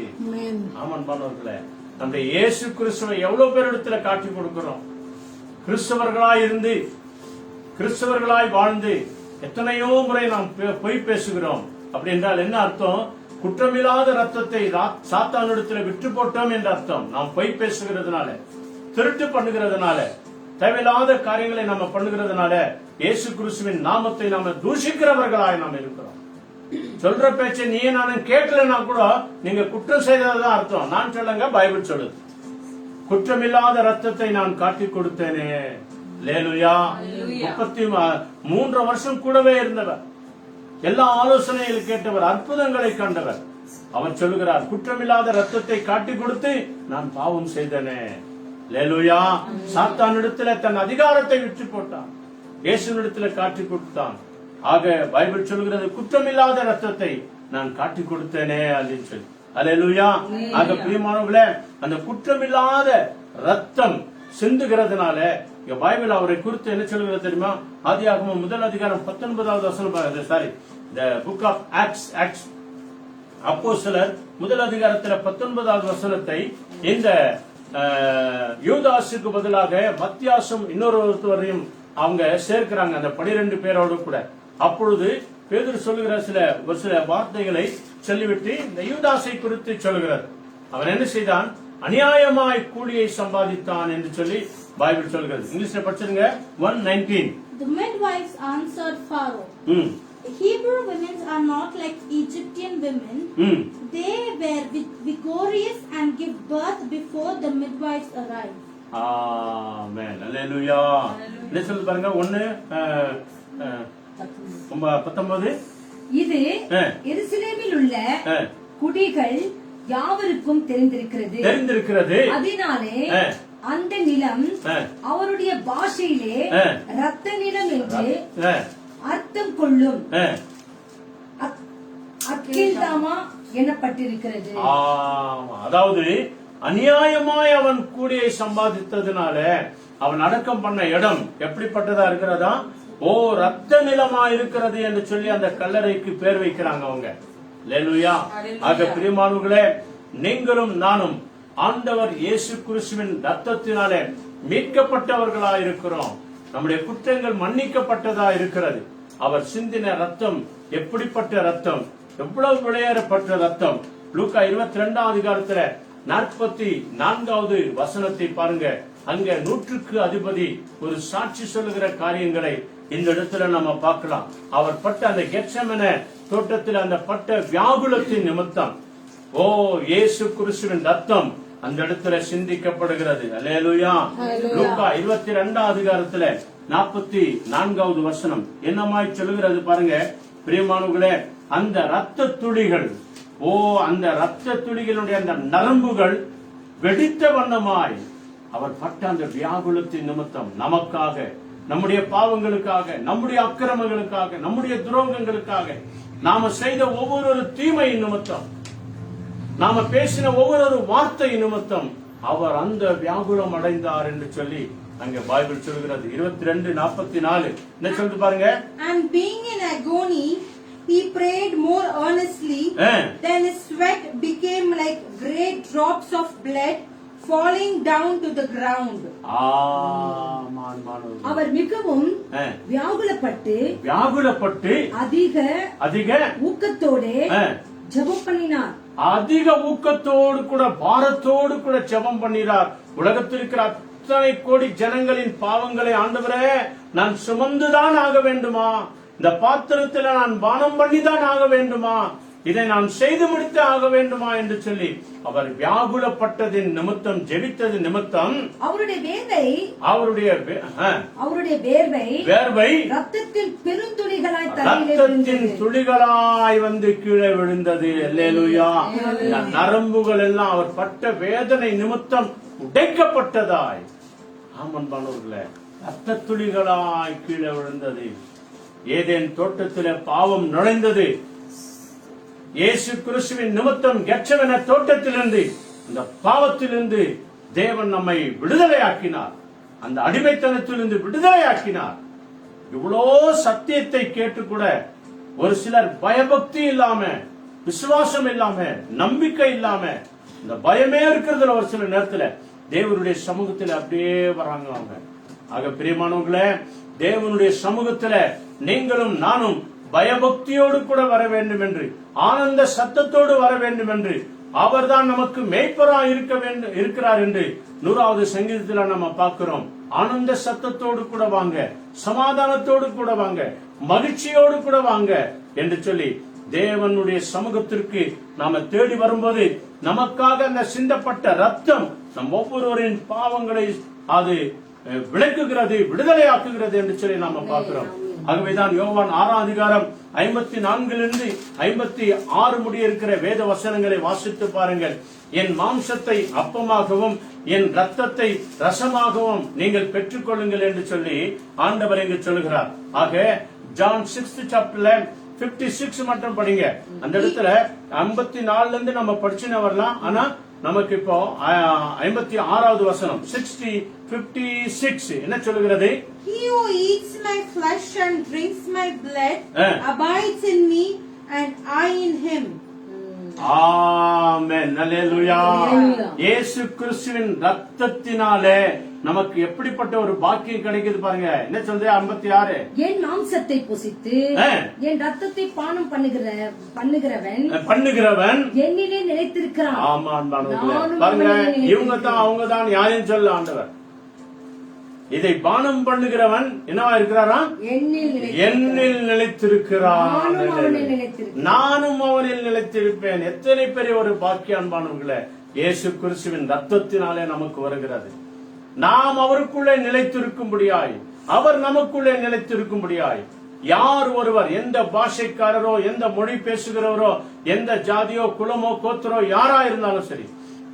ஆமன் பானவர்களே, நம்முடைய இயேசு கிறிஸ்துவை எவ்வளவு பேர் இடத்துல காட்டி கொடுக்கிறோம். கிறிஸ்தவர்களாய் இருந்து கிறிஸ்தவர்களாய் வாழ்ந்து எத்தனையோ முறை நாம் பொய் பேசுகிறோம். அப்படி என்றால் என்ன அர்த்தம்? குற்றமில்லாத ரத்தத்தை சாத்தானிடத்தில் விற்று போட்டோம் என்ற அர்த்தம். நாம் பொய் பேசுகிறதுனால, திருட்டு பண்ணுகிறதுனால, தேவையில்லாத காரியங்களை நாம பண்ணுகிறதுனால இயேசு கிறிஸ்துவின் நாமத்தை நாம தூஷிக்கிறவர்களாய் நாம் இருக்கிறோம். சொல்ற பேச்சை நீயே நானும் கேட்கலன்னா கூட நீங்க குற்றம் செய்ததான் அர்த்தம். நான் சொல்லுங்க, பைபிள் சொல்லுது, குற்றமில்லாத ரத்தத்தை நான் காட்டி கொடுத்தேனே. லேலுயா. 33 வருஷம் கூடவே இருந்தவர், எல்லா ஆலோசனைகளை கேட்டவர், அற்புதங்களை கண்டவர். அவர் சொல்லுகிறார், குற்றமில்லாத ரத்தத்தை காட்டி கொடுத்து நான் பாவம் செய்தனே. லேலுயா. சாத்தானிடத்துல தன் அதிகாரத்தை விட்டு போட்டான், இயேசுவினிடத்துல காட்டி கொடுத்தான். ஆக பைபிள் சொல்லுகிறது, குற்றமில்லாத ரத்தத்தை நான் காட்டி கொடுத்தேனே அப்படின்னு சொல்லி. அல்லேலூயா. ஆக பிரியமானவர்களே, அந்த குற்றமில்லாத ரத்தம் சிந்துகிறதுனால இங்க பைபிள் அவரை குறித்து என்ன சொல்லுகிறது தெரியுமா? ஆதியாகமம் 1 அதிகாரம் 19வது வசனம், sorry, the book of Acts அப்போஸ்தலர் 1 அதிகாரத்துல 19வது வசனத்தை இந்த யூதாசுக்கு பதிலாக மத்தியாசும் இன்னொருவரையும் அவங்க சேர்க்கிறாங்க, அந்த 12 பேரோடு கூட. அப்பொழுது பேதுரு சொல்லுகிற ஒரு சில வார்த்தைகளை சொல்லிவிட்டு இந்த யூதாசை குறித்து சொல்லுகிறார். அவன் என்ன செய்தான்? அநியாயமாய் கூலியை சம்பாதித்தான் என்று சொல்லி பைபிள் சொல்கிறது. இங்கிலீஷ்ல படிச்சிருங்க. 1:19. The midwives answered Pharaoh, Hebrew women are not like Egyptian women. They were vigorous and give birth before the midwives arrive. Amen. Hallelujah. என்ன சொல்லுது பாருங்க. 1:19. இது எருசலேமில் உள்ள குடிகள் யாவருக்கும் தெரிந்திருக்கிறது. அதனாலே அந்த நிலம் அவருடைய பாஷையிலே ரத்த நிலம் என்று அர்த்தம் கொள்ளும். அக்கேல்தாமா எனப்பட்டிருக்கிறது. அதாவது அநியாயமாய் அவன் கூலியை சம்பாதித்ததுனால அவன் அடக்கம் பண்ண இடம் எப்படிப்பட்டதா இருக்கிறதா? ஓ, ரத்த நிலமா இருக்கிறது என்று சொல்லி அந்த கல்லறைக்கு பேர் வைக்கிறாங்க அவங்க. அல்லேலூயா. ஆக பிரியமானவர்களே, நீங்களும் நானும் ஆண்டவர் இயேசு கிறிஸ்துவின் ரத்தத்தினாலே மீட்கப்பட்டவர்களா இருக்கிறோம். நம்முடைய குற்றங்கள் மன்னிக்கப்பட்டதா இருக்கிறது. அவர் சிந்தின ரத்தம் எப்படிப்பட்ட ரத்தம், எவ்வளவு விளையாடப்பட்ட ரத்தம். லூக்கா 22வது அதிகாரத்துல 44வது வசனத்தை பாருங்க. அங்க 100க்கு அதிபதி ஒரு சாட்சி சொல்லுகிற காரியங்களை இந்த இடத்துல நம்ம பார்க்கலாம். அவர் பட்ட அந்த கெத்செமனே தோட்டத்தில் அந்த பட்ட வியாகுலத்தின் நிமித்தம் ஓ இயேசு கிறிஸ்துவின் ரத்தம் அந்த இடத்துல சிந்திக்கப்படுகிறது. அல்லேலூயா. லூக்கா 22வது அதிகாரத்துல 44வது வசனம் என்னமாய் சொல்லுகிறது பாருங்க. பிரியமானவர்களே, அந்த ரத்த துளிகள், ஓ அந்த ரத்த துளிகளுடைய அந்த நரம்புகள் வெடித்த வண்ணமாய் அவர் பட்ட அந்த வியாகுலத்தின் நிமித்தம் நமக்காக, நம்முடைய பாவங்களுக்காக, நம்முடைய அக்கிரமங்களுக்காக, நம்முடைய துரோகங்களுக்காக, நாம செய்த ஒவ்வொரு தீமையின் நிமித்தம், நாம பேசின ஒவ்வொரு வார்த்தை நிமித்தம் அவர் அந்த வியாகுலம் அடைந்தார் என்று சொல்லி அங்க பைபிள் சொல்கிறது. 22:44 என்ன சொல்லுது பாருங்க. And being in agony he prayed more earnestly, then his sweat became like great drops of blood falling down to the ground. அவர் மிகவும் வியாகுலப்பட்டு அதிக ஊக்கத்தோடு ஜெபம் பண்ணினார். அதிக ஊக்கத்தோடு கூட பாரத்தோடு கூட ஜெபம் பண்ணினார். உலகத்தில் இருக்கிற அத்தனை கோடி ஜனங்களின் பாவங்களை ஆண்டவரே நான் சுமந்துதான் ஆக வேண்டுமா? இந்த பாத்திரத்தில் நான் பானம் பண்ணிதான் ஆக வேண்டுமா? இதை நான் செய்து முடித்து ஆக வேண்டுமா என்று சொல்லி அவர் வியாகுலப்பட்டதின் நிமித்தம், ஜெபித்தது நிமித்தம் அவருடைய வேர்வை ரத்தத்தின் பெருந்துளிகளாய் துளிகளாய் வந்து கீழே விழுந்தது. அல்லேலூயா. நரம்புகள் எல்லாம் அவர் பட்ட வேதனை நிமித்தம் உடைக்கப்பட்டதாய், ஆமன்பானவர்களே, ரத்த துளிகளாய் கீழே விழுந்தது. ஏதேன் தோட்டத்திலே பாவம் நுழைந்தது. இயேசு கிறிஸ்துவின் நிமித்தம் கெத்செமனே தோட்டத்திலிருந்து, இந்த பாவத்திலிருந்து தேவன் நம்மை விடுதலையாக்கினார். அந்த அடிமைத்தனத்திலிருந்து விடுதலையாக்கினார். இவ்வளோ சத்தியத்தை கேட்டு கூட ஒரு சிலர் பயபக்தி இல்லாம, விசுவாசம் இல்லாம, நம்பிக்கை இல்லாம, இந்த பயமே இருக்கிறதுல ஒரு சில நேரத்துல தேவனுடைய சமூகத்துல அப்படியே வராங்க அவங்க. ஆக பிரியமானவர்களே, தேவனுடைய சமூகத்துல நீங்களும் நானும் பயபக்தியோடு கூட வர வேண்டும் என்று, ஆனந்த சத்தத்தோடு வர வேண்டும் என்று, அவர்தான் நமக்கு மேய்ப்பரா இருக்கிறார் என்று 100வது சங்கீதத்துல நம்ம பார்க்கிறோம். ஆனந்த சத்தத்தோடு கூட வாங்க, சமாதானத்தோடு கூட வாங்க, மகிழ்ச்சியோடு கூட வாங்க என்று சொல்லி தேவனுடைய சமூகத்திற்கு நாம தேடி வரும்போது நமக்காக அந்த சிந்தப்பட்ட ரத்தம் நம் ஒவ்வொருவரின் பாவங்களை அது விளக்குகிறது, விடுதலையாக்குகிறது என்று சொல்லி நாம பார்க்கிறோம். ஆகவேதான் யோவான் 6ஆம் அதிகாரம் 54 56 முடிய இருக்கிற வேத வசனங்களை வாசித்து பாருங்கள். என் மாம்சத்தை அப்பமாகவும் என் ரத்தத்தை ரசமாகவும் நீங்கள் பெற்றுக்கொள்ளுங்கள் என்று சொல்லி ஆண்டவர் இங்கு சொல்லுகிறார். ஆக ஜான் 6th chapterல 56 மட்டும் படிங்க. அந்த இடத்துல 54 இருந்து நம்ம படிச்சுன்னு வரலாம். ஆனா நமக்கு இப்போ 56வது வசனம் 56 என்ன சொல்லுகிறது? He who eats my flesh and drinks my blood abides in me and I in him. ஆமென். அல்லேலூயா. இயேசு கிறிஸ்துவின் ரத்தத்தினாலே நமக்கு எப்படிப்பட்ட ஒரு பாக்கியம் கிடைக்குது பாருங்க. என்ன சொல்றது? 56 என் மாம்சத்தை புசித்து என் ரத்தத்தை பானம் பண்ணுகிறவன் என்னிலே நிலைத்திருக்கிறான். ஆமா பாருங்க, இவங்க தான் அவங்க தான் யாரையும் சொல்ல ஆண்டவர். இதை பானம் பண்ணுகிறவன் என்னவா இருக்கிறாரா? என்னில் நிலைத்திருக்கிறான், நானும் அவனில் நிலைத்திருப்பேன். எத்தனை பெரிய ஒரு பாக்கியான்பானவர்களே இயேசு கிறிஸ்துவின் ரத்தத்தினாலே நமக்கு வருகிறது. நாம் அவருக்குள்ளே நிலைத்திருக்கும்படியாய், அவர் நமக்குள்ளே நிலைத்திருக்கும்படியாய், யார் ஒருவர் எந்த பாஷைக்காரரோ எந்த மொழி பேசுகிறவரோ எந்த ஜாதியோ குலமோ கோத்திரோ யாரா இருந்தாலும் சரி,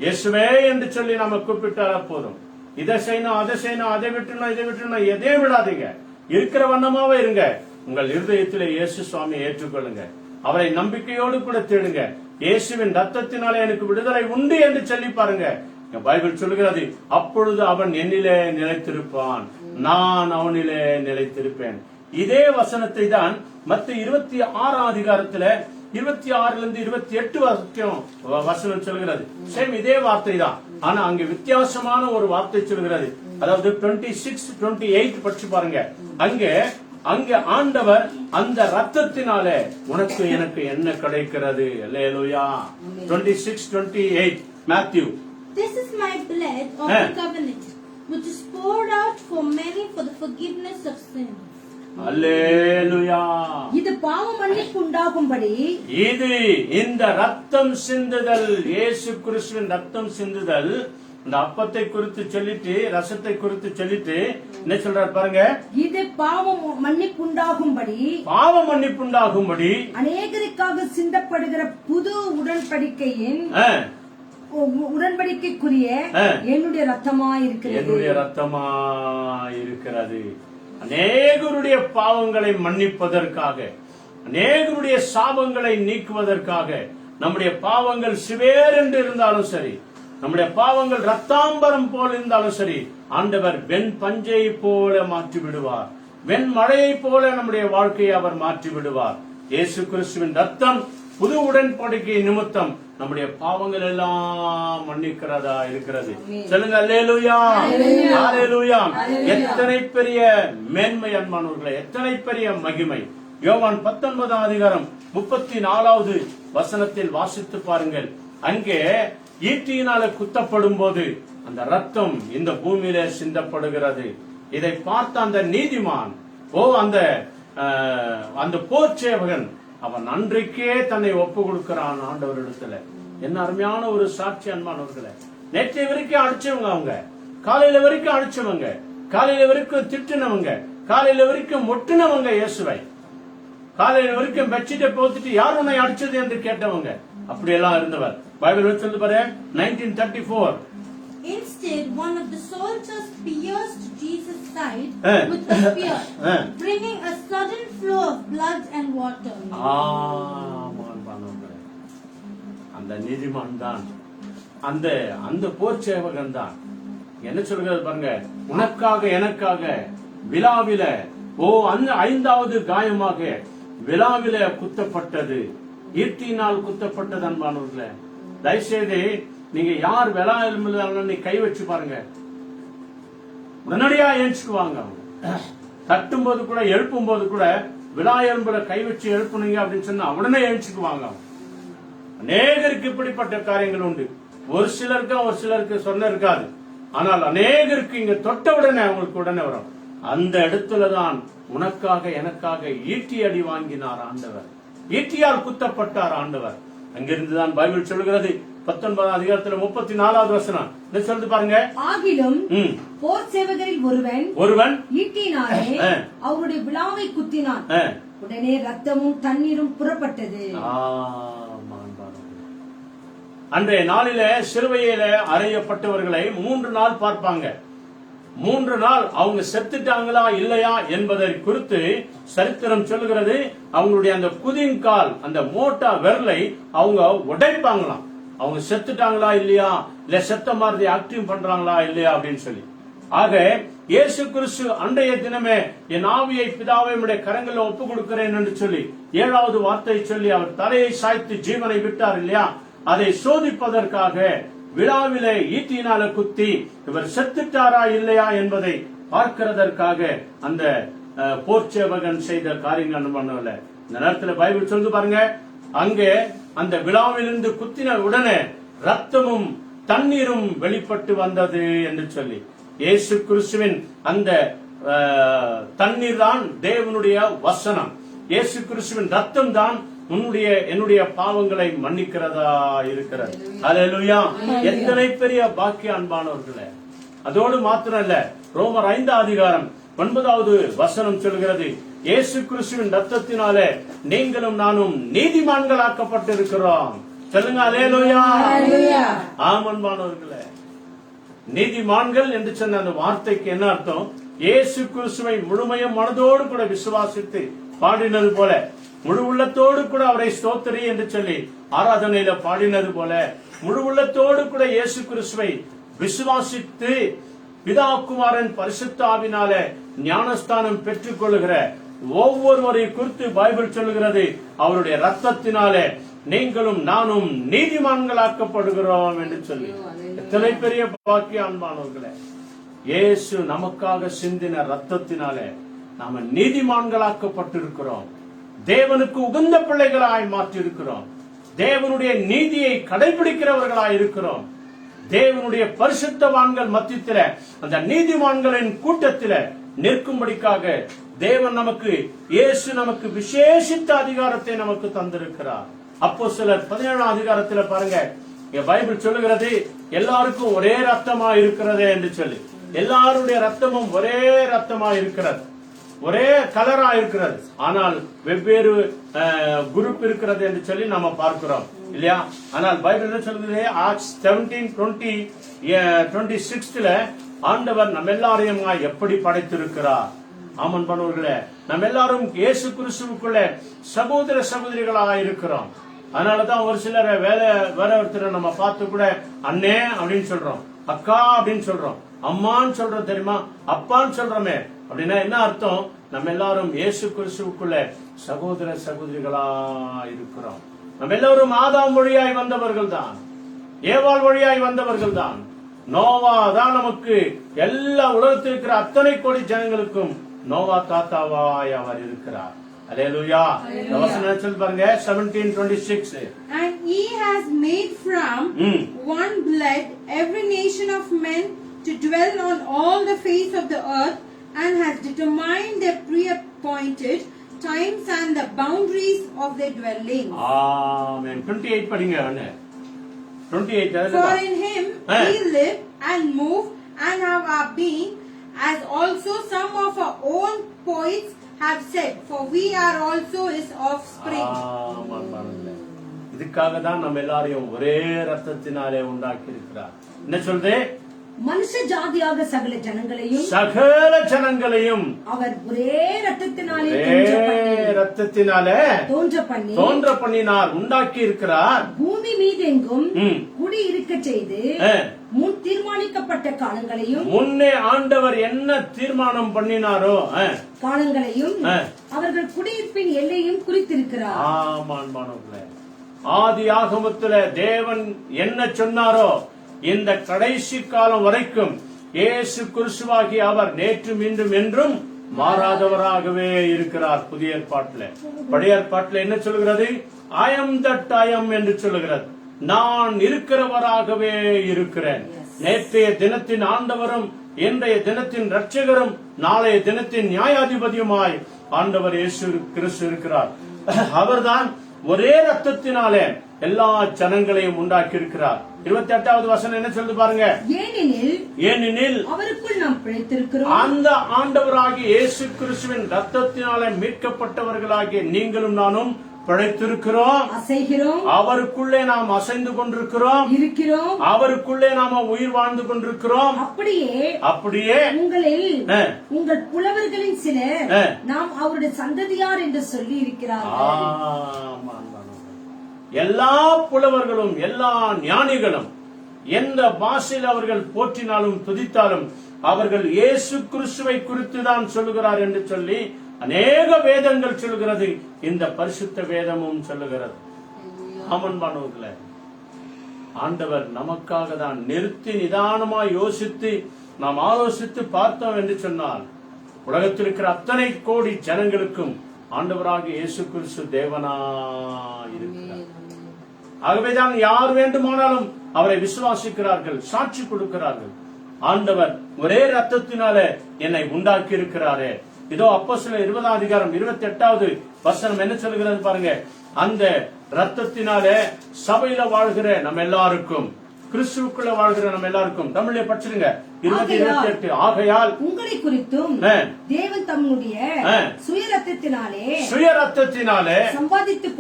இயேசுவே என்று சொல்லி நாம கூப்பிட்டால போதும். இதை செய்யணும், அதை செய்யணும், அதை விட்டுணும், இதை விட்டுணும், எதையும் விடாதீங்க. இருக்கிற வண்ணமாவே இருங்க. உங்கள் இருதயத்திலே இயேசு சுவாமியை ஏற்றுக்கொள்ளுங்க. அவரை நம்பிக்கையோடு கூட தேடுங்க. இயேசுவின் ரத்தத்தினாலே எனக்கு விடுதலை உண்டு என்று சொல்லி பாருங்க. பைபிள் சொல்லுகிறது, அப்பொழுது அவன் என்னிலே நிலைத்திருப்பான், நான் அவனிலே நிலைத்திருப்பேன். இதே வசனத்தை தான் மத்திய 26ஆம் அதிகாரத்துல 26 28 வரைக்கும் வசனம் சொல்கிறது. சேம் இதே வார்த்தை தான், ஆனா அங்க வித்தியாசமான ஒரு வார்த்தை சொல்கிறது. அதாவது 26-28 படிச்சு பாருங்க. அங்க ஆண்டவர் அந்த ரத்தத்தினாலே உனக்கு எனக்கு என்ன கிடைக்கிறது? அல்லேலூயா. 26-28 Matthew. This is my blood of the covenant, which is poured out for many for the forgiveness of sins. அல்லேலூயா. இது பாவ மன்னிப்பு உண்டாகும்படி, இது இந்த ரத்தம் சிந்துதல், இயேசு கிறிஸ்துவின் ரத்தம் சிந்துதல். இந்த அப்பத்தை குறித்து சொல்லிட்டு ரசத்தை குறித்து சொல்லிட்டு என்ன சொல்றாரு பாருங்க? இது பாவ மன்னிப்பு உண்டாகும்படி, பாவ மன்னிப்பு உண்டாகும்படி அநேகருக்காக சிந்தப்படுகிற புது உடன்படிக்கைக்குரிய என்னுடைய ரத்தமா இருக்கிறது. என்னுடைய ரத்தமா இருக்கிறது. அநேகருடைய பாவங்களை மன்னிப்பதற்காக, அநேகருடைய சாபங்களை நீக்குவதற்காக, நம்முடைய பாவங்கள் சிவேர் என்று இருந்தாலும் சரி, நம்முடைய பாவங்கள் ரத்தாம்பரம் போல் இருந்தாலும் சரி, ஆண்டவர் வெண் பஞ்சை போல மாற்றி விடுவார். வெண் மழையை போல நம்முடைய வாழ்க்கையை அவர் மாற்றி விடுவார். இயேசு கிறிஸ்துவின் ரத்தம் புது உடன்படிக்கை நிமித்தம் நம்முடைய பாவங்கள் எல்லாம் மன்னிக்கிறதா இருக்கிறது. சொல்லுங்க அல்லேலூயா, அல்லேலூயா. எத்தனை பெரிய மேன்மை அன்பானவர்களே, எத்தனை பெரிய மகிமை. யோவான் 19ஆம் அதிகாரம் 34வது வசனத்தில் வாசித்து பாருங்கள். அங்கே ஈட்டியினால குத்தப்படும் போது அந்த ரத்தம் இந்த பூமியில சிந்தப்படுகிறது. இதை பார்த்த அந்த நீதிமான், அந்த போர் சேவகன், அவன் அன்றைக்கே தன்னை ஒப்பு கொடுக்கிறான் ஆண்டவரிடத்துல. என்ன அருமையான ஒரு சாட்சி அன்பானவர்களே. நேற்றைய வரைக்கும் அடிச்சவங்க, அவங்க காலையில வரைக்கும் அடிச்சவங்க, காலையில வரைக்கும் திட்டினவங்க, காலையில வரைக்கும் மொட்டினவங்க, இயேசுவை காலையில வரைக்கும் பெட்ஷீட்டை போத்துட்டு யார் உன்னை அடிச்சது என்று கேட்டவங்க, அப்படியெல்லாம் இருந்தவர். பைபிள் சொல்லு பாரு, 1934. Instead, one of the soldiers pierced Jesus' side with a spear, bringing a sudden flow of blood and water. அந்த நீதிமான் தான், அந்த போர் சேவகன் தான். என்ன சொல்கிறது பாருங்க, உனக்காக எனக்காக விழாவில அந்த 5வது காயமாக விழாவில குத்தப்பட்டது, ஈட்டினால் குத்தப்பட்டது. அன்பானவர்களே, தயவுசெய்து நீங்க யார் விழா எலும்புல கை வச்சு பாருங்க, உடனடியா எழுச்சுக்குவாங்க. தட்டும் போது கூட, எழுப்பும் போது கூட விழா எலும்புல கை வச்சு எழுப்புனீங்க அப்படின்னு சொன்னா உடனே எழுச்சுக்குவாங்க. அநேகருக்கு இப்படிப்பட்ட காரியங்கள் உண்டு. ஒரு சிலருக்கு சொன்ன இருக்காது, ஆனால் அநேகருக்கு இங்க தொட்ட உடனே அவங்களுக்கு உடனே வரும். அந்த இடத்துலதான் உனக்காக எனக்காக ஈட்டி அடி வாங்கினார் ஆண்டவர். ஈட்டியால் குத்தப்பட்டார் ஆண்டவர். அங்கிருந்துதான் பைபிள் சொல்கிறது 19 அதிகாரத்துல 34வது வசனம் என்ன சொல்லுது பாருங்க. ஆகிலும் போர் சேவகரில் ஒருவன் ஈட்டினாலே அவருடைய விழாவை குத்தினான். உடனே ரத்தமும் தண்ணீரும் புறப்பட்டது. அன்றைய நாளில சிலுவையில அறையப்பட்டவர்களை 3 நாள் பார்ப்பாங்க. 3 நாள் அவங்க செத்துட்டாங்களா இல்லையா என்பதை குறித்து சரித்திரம் சொல்லுகிறது. அவங்களுடைய அந்த குதிங்கால், அந்த மோட்டா விரலை அவங்க உடைப்பாங்களாம். அவங்க செத்துட்டாங்களா இல்லையா, இல்ல செத்த மாதிரி ஆக்டிவ் பண்றாங்களா இல்லையா அப்படின்னு சொல்லி. ஆக இயேசு கிறிஸ்து அன்றைய தினமே என் ஆவியை பிதாவை உடைய கரங்களில் ஒப்பு கொடுக்கிறேன் என்று சொல்லி 7வது வார்த்தை சொல்லி அவர் தலையை சாய்த்து ஜீவனை விட்டார் இல்லையா. அதை சோதிப்பதற்காக விழாவிலே ஈட்டினால குத்தி இவர் செத்துட்டாரா இல்லையா என்பதை பார்க்கிறதற்காக அந்த போர்ச்சேவகன் செய்த காரியங்கள் பண்ணல. இந்த நேரத்தில் பைபிள் சொல்லு பாருங்க, அங்கே அந்த விழாவிலிருந்து குத்தின உடனே ரத்தமும் தண்ணீரும் வெளிப்பட்டு வந்தது என்று சொல்லி. இயேசு கிறிஸ்துவின் அந்த தண்ணீர் தான் தேவனுடைய வசனம். இயேசு கிறிஸ்துவின் ரத்தம் தான் என்னுடைய பாவங்களை மன்னிக்கிறதா இருக்கிறது. அல்லேலூயா. எத்தனை பெரிய பாக்கிய அன்பானவர்களே. அதோடு மாத்திரம் இல்ல, ரோமர் 5 அதிகாரம் 9வது வசனம் சொல்கிறது, இயேசு கிறிஸ்துவின் ரத்தத்தினாலே நீங்களும் நானும் நீதிமான்களாக்கப்பட்டிருக்கிறோம். சொல்லுங்க அல்லேலூயா. ஆம் அன்பானவர்களே, நீதிமான்கள் என்று சொன்ன அந்த வார்த்தைக்கு என்ன அர்த்தம்? இயேசு கிறிஸ்துவை முழுமையும் மனதோடு கூட விசுவாசித்து பாடினது போல, முழு உள்ளத்தோடு கூட அவரை ஸ்தோத்திரி என்று சொல்லி ஆராதனையில பாடினது போல, முழு உள்ளத்தோடு கூட இயேசு கிறிஸ்துவை விசுவாசித்து பிதா குமாரன் பரிசுத்த ஆவினால ஞானஸ்தானம் பெற்றுக் கொள்ளுகிற ஒவ்வொருவரை குறித்து பைபிள் சொல்லுகிறது, அவருடைய ரத்தத்தினாலே நீங்களும் நானும் நீதிமான்களாக்கப்படுகிறோம் என்று சொல்லி. எத்தனை பெரிய பாக்கிய அன்பானவர்களே. இயேசு நமக்காக சிந்தின ரத்தத்தினாலே நாம நீதிமான்களாக்கப்பட்டிருக்கிறோம். தேவனுக்கு உகந்த பிள்ளைகளாய் மாற்றிருக்கிறோம். தேவனுடைய நீதியை கடைபிடிக்கிறவர்களாய் இருக்கிறோம். தேவனுடைய பரிசுத்தவான்கள் மத்தியில அந்த நீதிமான்களின் கூட்டத்தில நிற்கும்படிக்காக தேவன் நமக்கு, இயேசு நமக்கு விசேஷித்த அதிகாரத்தை நமக்கு தந்திருக்கிறார். அப்போஸ்தலர் 17 அதிகாரத்துல பாருங்க, பைபிள் சொல்லுகிறது எல்லாருக்கும் ஒரே ரத்தமா இருக்கிறதே என்று சொல்லி. எல்லாருடைய ரத்தமும் ஒரே ரத்தமா இருக்கிறது, ஒரே கலரா இருக்கிறது. ஆனால் வெவ்வேறு குரூப் இருக்கிறது என்று சொல்லி நம்ம பார்க்கிறோம் இல்லையா. ஆனால் பைபிள் என்ன சொல்லுது? ஆக்ட்ஸ் 17:26 ஆண்டவர் நம்ம எல்லாரையும் எப்படி படைத்திருக்கிறார். ஆமன் பண்ணுவர்களே, நம்ம எல்லாரும் இயேசு கிறிஸ்துவுக்குள்ள சகோதர சகோதரிகளாக இருக்கிறோம். அதனாலதான் ஒரு சிலரை வேற ஒருத்தரை நம்ம பார்த்து கூட அண்ணே அப்படின்னு சொல்றோம், அக்கா அப்படின்னு சொல்றோம், அம்மான்னு சொல்றோம் தெரியுமா, அப்பான்னு சொல்றோமே. அப்படின்னா என்ன அர்த்தம்? நம்ம எல்லாரும் இயேசு கிறிஸ்துவுக்குள்ள சகோதர சகோதரிகளா இருக்கிறோம். நம்ம எல்லாரும் ஆதாம் வழியாய் வந்தவர்கள் தான், ஏவாள் வழியாய் வந்தவர்கள் தான். நோவா தான் நமக்கு எல்லா உலகத்தில் இருக்கிற அத்தனை கோடி ஜனங்களுக்கும் நோவா தாத்தாவாய் அவர் இருக்கிறார். அல்லேலூயா. வசனம் சொல்லுங்க பாருங்க 17:26. And he has made from one blood every nation of men to dwell on all the face of the earth, and has determined their pre-appointed times and the boundaries of their dwelling. Amen. 28 படிங்க. 28. For in him we live and move and have our being, as also some of our own poets have said, for we are also his offspring. இதுக்காக தான் நம்ம எல்லாரையும் ஒரே ரத்தத்தினாலே உண்டாக்கி இருக்கிறார். என்ன சொல்றது? மனுஷ ஜாதியாக சகல ஜனங்களையும் அவர் ஒரே ரத்தத்தினாலே தோன்ற பண்ணினார், உண்டாக்கி இருக்கிறார். பூமி மீதெங்கும் குடி இருக்க செய்து முன் தீர்மானிக்கப்பட்ட காலங்களையும், முன்னே ஆண்டவர் என்ன தீர்மானம் பண்ணினாரோ காலங்களையும் அவர்கள் குடியிருப்பின் எல்லையும் குறித்திருக்கிறார். ஆமான்பானவர்களே, ஆதி ஆகமத்துல தேவன் என்ன சொன்னாரோ இந்த கடைசி காலம் வரைக்கும் இயேசு கிறிஸ்துவாகி அவர் நேற்றும் இன்றும் என்றும் மாறாதவராகவே இருக்கிறார். புதிய ஏற்பாட்டுல, பழைய ஏற்பாட்டுல என்ன சொல்கிறது? I am that I am என்று சொல்லுகிறது. நான் இருக்கிறவராகவே இருக்கிறேன். நேற்றைய தினத்தின் ஆண்டவரும் இன்றைய தினத்தின் இரட்சகரும் நாளைய தினத்தின் நியாயாதிபதியுமாய் ஆண்டவர் இயேசு கிறிஸ்து இருக்கிறார். அவர்தான் ஒரே ரத்தத்தினாலே எல்லா ஜனங்களையும் உண்டாக்கி இருக்கிறார். 28வது வசனம் என்ன சொல்லுது பாருங்க. ஏனெனில் அவருக்குள் நாம் பிழைத்திருக்கிறோம். அந்த ஆண்டவராகிய இயேசு கிறிஸ்துவின் ரத்தத்தினாலே மீட்கப்பட்டவர்களாகிய நீங்களும் நானும் பிழைத்திருக்கிறோம், அசைகிறோம், அவருக்குள்ளே நாம் அசைந்து கொண்டிருக்கிறோம், இருக்கிறோம், அவருக்குள்ளே நாம உயிர் வாழ்ந்து கொண்டிருக்கிறோம். அப்படியே உங்களில் உங்கள் புலவர்களின் சிலர் நாம் அவருடைய சந்ததியார் என்று சொல்லி இருக்கிறார்கள். எல்லா புலவர்களும் எல்லா ஞானிகளும் எந்த பாஷையில் அவர்கள் போற்றினாலும் துதித்தாலும் அவர்கள் இயேசு கிறிஸ்துவை குறித்து தான் சொல்லுகிறார் என்று சொல்லி அநேக வேதங்கள் சொல்லுகிறது. இந்த பரிசுத்த வேதமும் சொல்லுகிறது. ஆமன்பானவர்களே, ஆண்டவர் நமக்காக தான் நிறுத்தி நிதானமாய் யோசித்து நாம் ஆலோசித்து பார்த்தோம் என்று சொன்னால் உலகத்தில் இருக்கிற அத்தனை கோடி ஜனங்களுக்கும் ஆண்டவராகிய இயேசு கிறிஸ்து தேவனாயிருக்கிறார். ஆகவேதான் யார் வேண்டுமானாலும் அவரை விசுவாசிக்கிறார்கள், சாட்சி கொடுக்கிறார்கள். ஆண்டவர் ஒரே ரத்தத்தினால என்னை உண்டாக்கி இருக்கிறாரே. இதோ அப்போஸ்தலர் 20ஆம் அதிகாரம் 28வது வசனம் என்ன சொல்கிறது பாருங்க. அந்த ரத்தத்தினாலே சபையில வாழ்கிற நம்ம எல்லாருக்கும், கிறிஸ்துவுக்குள்ள வாழ்கிற நம்ம எல்லாருக்கும், தமிழ்ல படிச்சிருங்க 20:28. ஆகையால் உங்களை குறித்தும் தேவன் தம்முடைய சுய ரத்தத்தினாலே சம்பாதித்துக்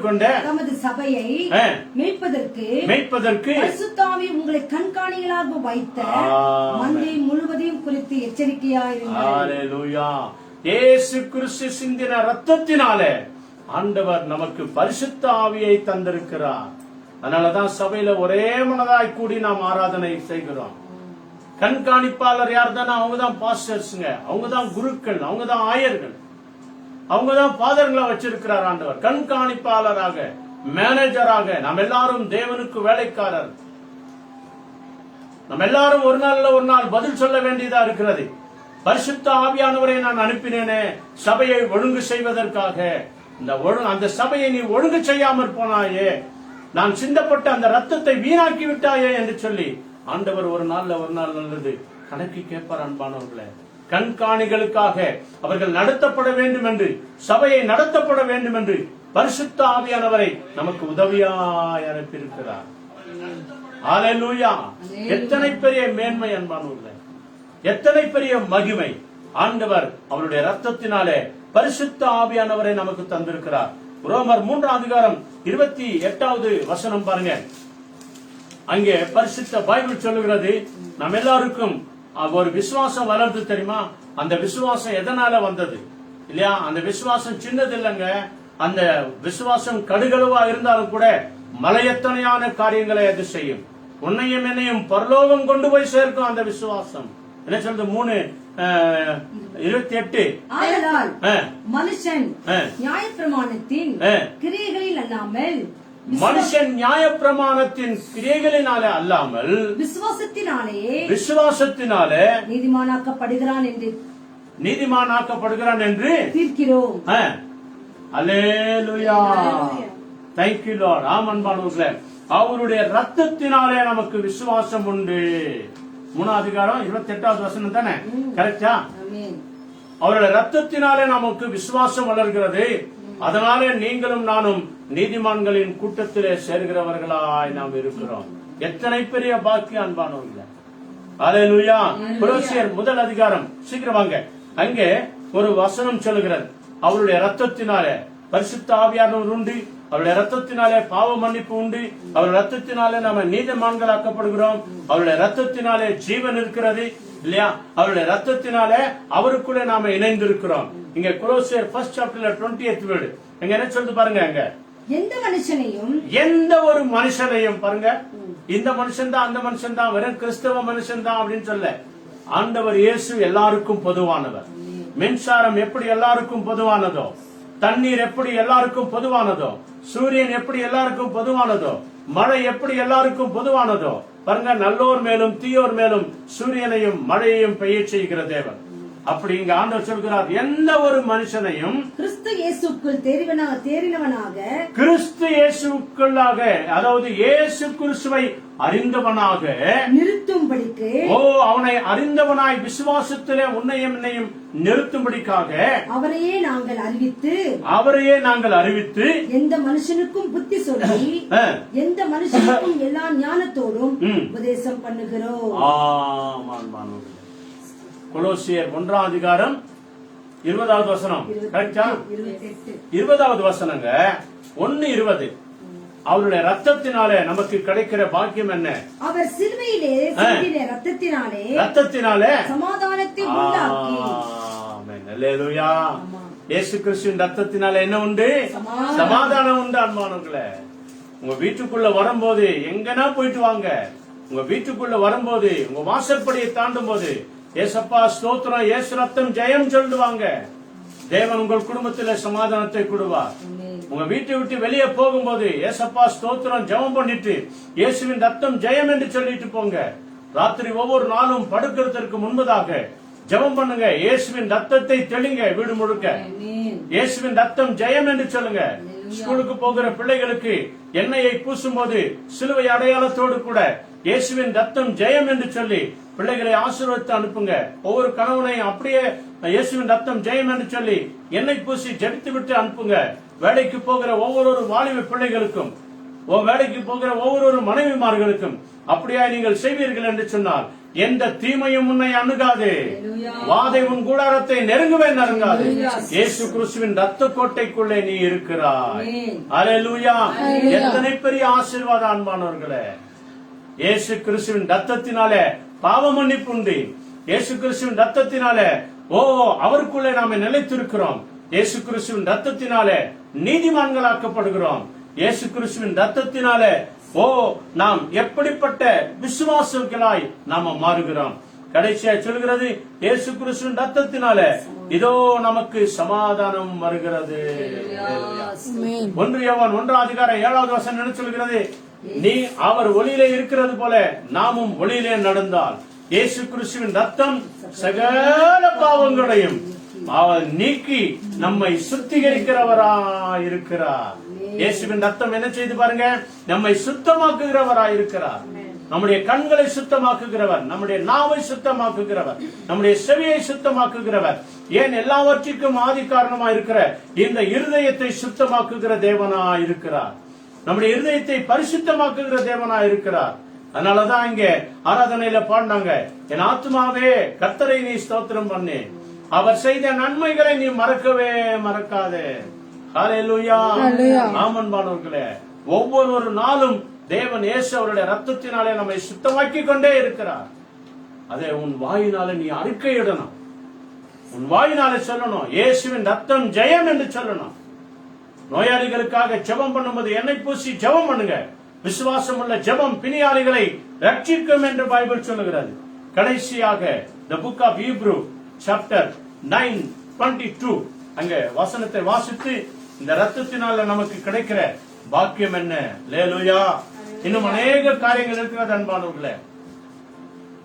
கொண்ட தமது சபையை மீட்பதற்கு பரிசுத்த ஆவி உங்களை கண்காணிகளாக வைத்த மந்தை முழுவதையும் குறித்து எச்சரிக்கையாயிருந்தார். ஹல்லேலூயா. இயேசு கிறிஸ்து சிந்தின ரத்தத்தினாலே ஆண்டவர் நமக்கு பரிசுத்த ஆவியை தந்திருக்கிறார். அதனாலதான் சபையில ஒரே மனதாய் கூடி நாம் ஆராதனை செய்கிறோம். கண்காணிப்பாளர் யார் தானே? அவங்கதான் பாஸ்டர்ஸ்ங்க, அவங்கதான் குருக்கள், அவங்கதான் ஆயர்கள், அவங்கதான் ஃபாதர்களை வச்சிருக்கிறார் ஆண்டவர். கண்காணிப்பாளராக, மேனேஜராக நாம் எல்லாரும் தேவனுக்கு வேலைக்காரர். நம்ம எல்லாரும் ஒரு நாள் பதில் சொல்ல வேண்டியதா இருக்கிறது. பரிசுத்த ஆவியானவரை நான் அனுப்பினேனே சபையை ஒழுங்கு செய்வதற்காக. அந்த சபையை நீ ஒழுங்கு செய்யாமற் போனாயே, நான் சிந்தப்பட்ட அந்த ரத்தத்தை வீணாக்கி விட்டாயே என்று சொல்லி ஆண்டவர் ஒரு நாள் நல்லது கணக்கு கேட்பார். அன்பானவர்களே, கண்காணிகளுக்காக அவர்கள் நடத்தப்பட வேண்டும் என்று, சபையை நடத்தப்பட வேண்டும் என்று பரிசுத்த ஆவியானவரை நமக்கு உதவியாய் அனுப்பியிருக்கிறார். ஹல்லேலூயா. எத்தனை பெரிய மேன்மை அன்பானவர்களே, எத்தனை பெரிய மகிமை. ஆண்டவர் அவருடைய ரத்தத்தினாலே பரிசுத்த ஆவியானவரை நமக்கு தந்திருக்கிறார். ரோமர் 3ஆம் அதிகாரம் 28வது வசனம் பாருங்க. அங்கே பரிசுத்த பைபிள் சொல்லுகிறது, நம்ம எல்லாருக்கும் ஒரு விசுவாசம் வளர்ந்து தெரியுமா? அந்த விசுவாசம் எதனால வந்தது இல்லையா? அந்த விசுவாசம் சின்னது இல்லைங்க. அந்த விசுவாசம் கடுகளவா இருந்தாலும் கூட மலையத்தனையான காரியங்களை அது செய்யும். உன்னையும் என்னையும் பரலோகம் கொண்டு போய் சேர்க்கும் அந்த விசுவாசம். என்ன சொல்றது? 3:28. மனுஷன் நியாயப்பிரமாணத்தின் கிரியைகளில் அல்லாமல், மனுஷன் நியாயப்பிரமாணத்தின் கிரியைகளினாலே அல்லாமல் விசுவாசத்தினாலே நீதிமானாக்கப்படுகிறான் என்று தீர்க்கிறோம். அல்லேலூயா. Thank you Lord. அன்பானவர்களே, அவருடைய ரத்தத்தினாலே நமக்கு விசுவாசம் உண்டு. 3ஆம் அதிகாரம் 28வது வசனம் தானே? கரெக்டா? அவருடைய ரத்தத்தினாலே நமக்கு விசுவாசம் வளர்கிறது. அதனாலே நீங்களும் நானும் நீதிமான்களின் கூட்டத்திலே சேர்கிறவர்களாய் நாம் இருக்கிறோம். எத்தனை பெரிய பாக்கியம் அன்பானவர்களே. அல்லேலூயா. கொலோசியர் 1ஆம் அதிகாரம், சீக்கிரம் வாங்க. அங்கே ஒரு வசனம் சொல்லுகிறது, அவருடைய ரத்தத்தினாலே பரிசுத்த ஆவியானவர் உண்டு, அவருடைய ரத்தத்தினாலே பாவ மன்னிப்பு உண்டு, அவருடைய ரத்தத்தினாலே நாம நீதிமான்களாக்கப்படுகிறோம், அவருடைய ரத்தத்தினாலே ஜீவன் இருக்கிறது இல்லையா? அவருடைய ரத்தத்தினாலே அவருக்குள்ளே நாம இணைந்திருக்கிறோம். இங்க கொலோசியர் 1st chapterல 20th word அங்க என்ன சொல்லுது பாருங்க. அங்க எந்த ஒரு மனுஷனையும் பாருங்க, இந்த மனுஷன் தான் அந்த மனுஷன் தான் வெறும் கிறிஸ்தவ மனுஷன் தான் அப்படின்னு சொல்ல. ஆண்டவர் இயேசு எல்லாருக்கும் பொதுவானவர். மின்சாரம் எப்படி எல்லாருக்கும் பொதுவானதோ, தண்ணீர் எப்படி எல்லாருக்கும் பொதுவானதோ, சூரியன் எப்படி எல்லாருக்கும் பொதுவானதோ, மழை எப்படி எல்லாருக்கும் பொதுவானதோ, பாருங்க, நல்லோர் மேலும் தீயோர் மேலும் சூரியனையும் மழையையும் பெய்ய செய்கிற தேவன். அப்படி இங்க ஆண்டவர் சொல்கிறார், எந்த ஒரு மனுஷனையும் கிறிஸ்து இயேசுக்குள் தேறினவனாக கிறிஸ்து இயேசுக்குள்ளாக, அதாவது இயேசு கிறிஸ்துவை அறிந்தவனாக நிறுத்தும்படிக்கு, அவனை அறிந்தவனாய் விசுவாசத்திலே உன்னையும் என்னையும் நிறுத்தும்படிக்காக அவரையே நாங்கள் அறிவித்து எந்த மனுஷனுக்கும் புத்தி சொல்லி எந்த மனுஷனுக்கும் எல்லா ஞானத்தோடும் உபதேசம் பண்ணுகிறோம். கொலோசியர் 1ஆம் அதிகாரம் 20வது வசனம். கரெக்டா? 20வது வசனங்க. 1:20. அவருடைய ரத்தத்தினாலே நமக்கு கிடைக்கிற பாக்கியம் என்ன? அவர் சிலுவையிலே சிந்தின ரத்தத்தினாலே சமாதானத்தை உண்டாக்கி. ஆமென். அல்லேலூயா. இயேசு கிறிஸ்துவின் ரத்தத்தினாலே என்ன உண்டு? சமாதானம் உண்டு. அன்பானவர்களே, உங்க வீட்டுக்குள்ள வரும்போது எங்கனா போயிட்டு வாங்க. உங்க வீட்டுக்குள்ள வரும்போது, உங்க வாசற்படியை தாண்டும் போது, ஏசப்பா ஸ்தோத்திரம், இயேசு ரத்தம் ஜெயம் சொல்லுவாங்க. தேவன் உங்கள் குடும்பத்தில சமாதானத்தை கொடுவார். உங்க வீட்டை விட்டு வெளியே போகும்போது ஏசப்பா ஸ்தோத்திரம் ஜெபம் பண்ணிட்டு இயேசுவின் ரத்தம் ஜெயம் என்று சொல்லிட்டு போங்க. ராத்திரி ஒவ்வொரு நாளும் படுக்கிறதுக்கு முன்பதாக ஜெபம் பண்ணுங்க. இயேசுவின் ரத்தத்தை தெளிங்க. வீடு முழுக்க இயேசுவின் ரத்தம் ஜெயம் என்று சொல்லுங்க. ஸ்கூலுக்கு போகிற பிள்ளைகளுக்கு எண்ணெயை பூசும் போது சிலுவை அடையாளத்தோடு கூட இயேசுவின் ரத்தம் ஜெயம் என்று சொல்லி பிள்ளைகளை ஆசீர்வதித்து அனுப்புங்க. ஒவ்வொரு கணவனையும் அப்படியே இயேசுவின் ரத்தம் ஜெயம் என்று சொல்லி எண்ணெய் பூசி ஜெபித்து விட்டு அனுப்புங்க. வேலைக்கு போகிற ஒவ்வொரு வாலிப பிள்ளைகளுக்கும், வேலைக்கு போகிற ஒவ்வொரு மனைவிமார்களுக்கும் அப்படியா நீங்கள் செய்வீர்கள் என்று சொன்னால் எந்த தீமையும் உன்னை அணுகாது. வாதை உன் கூடாரத்தை நெருங்கவே நெருங்காது. இயேசு கிறிஸ்துவின் ரத்த கோட்டைக்குள்ளே நீ இருக்கிறாய். அல்லேலூயா. எத்தனை பெரிய ஆசீர்வாதம் அன்பானவர்களே. இயேசு கிறிஸ்துவின் ரத்தத்தினாலே பாவ மன்னிப்பு உண்டு. இயேசு கிறிஸ்துவின் ரத்தத்தினாலே அவருக்குள்ளே நாம நிலைத்திருக்கிறோம். இயேசு கிறிஸ்துவின் ரத்தத்தினாலே நீதிமான்களாக்கப்படுகிறோம். இயேசு கிறிஸ்துவின் ரத்தத்தினாலே நாம் எப்படிப்பட்ட விசுவாசிகளாய் நாம மாறுகிறோம். கடைசியா சொல்கிறது, இயேசு கிறிஸ்துவின் ரத்தத்தினாலே இதோ நமக்கு சமாதானம் வருகிறது. 1 யோவான் 1ஆம் அதிகாரம் 7வது வசனம் என்ன சொல்கிறது? நீ அவர் ஒளியிலே இருக்கிறது போல நாமும் ஒளியிலே நடந்தால் இயேசு கிறிஸ்துவின் ரத்தம் சகல பாவங்களையும் அவர் நீக்கி நம்மை சுத்திகரிக்கிறவராய் இருக்கிறார். இயேசுவின் ரத்தம் என்ன செய்து பாருங்க, நம்மை சுத்தமாக்குகிறவராய் இருக்கிறார். நம்முடைய கண்களை சுத்தமாக்குகிறவர், நம்முடைய நாவை சுத்தமாக்குகிறவர், நம்முடைய செவியை சுத்தமாக்குகிறவர். ஏன் எல்லாவற்றிற்கும் ஆதி காரணமா இருக்கிற இந்த இருதயத்தை சுத்தமாக்குகிற தேவனா இருக்கிறார். நம்முடைய இருதயத்தை பரிசுத்தமாக்குகிற தேவனா இருக்கிறார். அதனாலதான் இங்க ஆராதனையில பாடினாங்க, என் ஆத்மாவே கர்த்தரை நீ ஸ்தோத்திரம் பண்ணு, அவர் செய்த நன்மைகளை நீ மறக்கவே மறக்காதே. ஹல்லேலூயா. ஆமன்பானவர்களே, ஒவ்வொரு நாளும் தேவன் இயேசு அவருடைய ரத்தத்தினாலே நம்மை சுத்தமாக்கி கொண்டே இருக்கிறார். அதே உன் வாயினால நீ அறிக்கையிடணும். உன் வாயினால சொல்லணும், இயேசுவின் ரத்தம் ஜெயம் என்று சொல்லணும். நோயாளிகளுக்காக ஜெபம் பண்ணும்போது எண்ணெய் பூசி ஜெபம் பண்ணுங்க. விசுவாசம் உள்ள ஜெபம் பிணியாளிகளை ரட்சிக்கும் என்று பைபிள் சொல்லுகிறது. கடைசியாக the book of Hebrew chapter 9:22 அங்க வசனத்தை வாசித்து இந்த ரத்தத்தினால நமக்கு கிடைக்கிற பாக்கியம் என்ன? அல்லேலூயா. இன்னும் அநேக காரியங்கள் இருக்கிறது அன்பானவர்களே.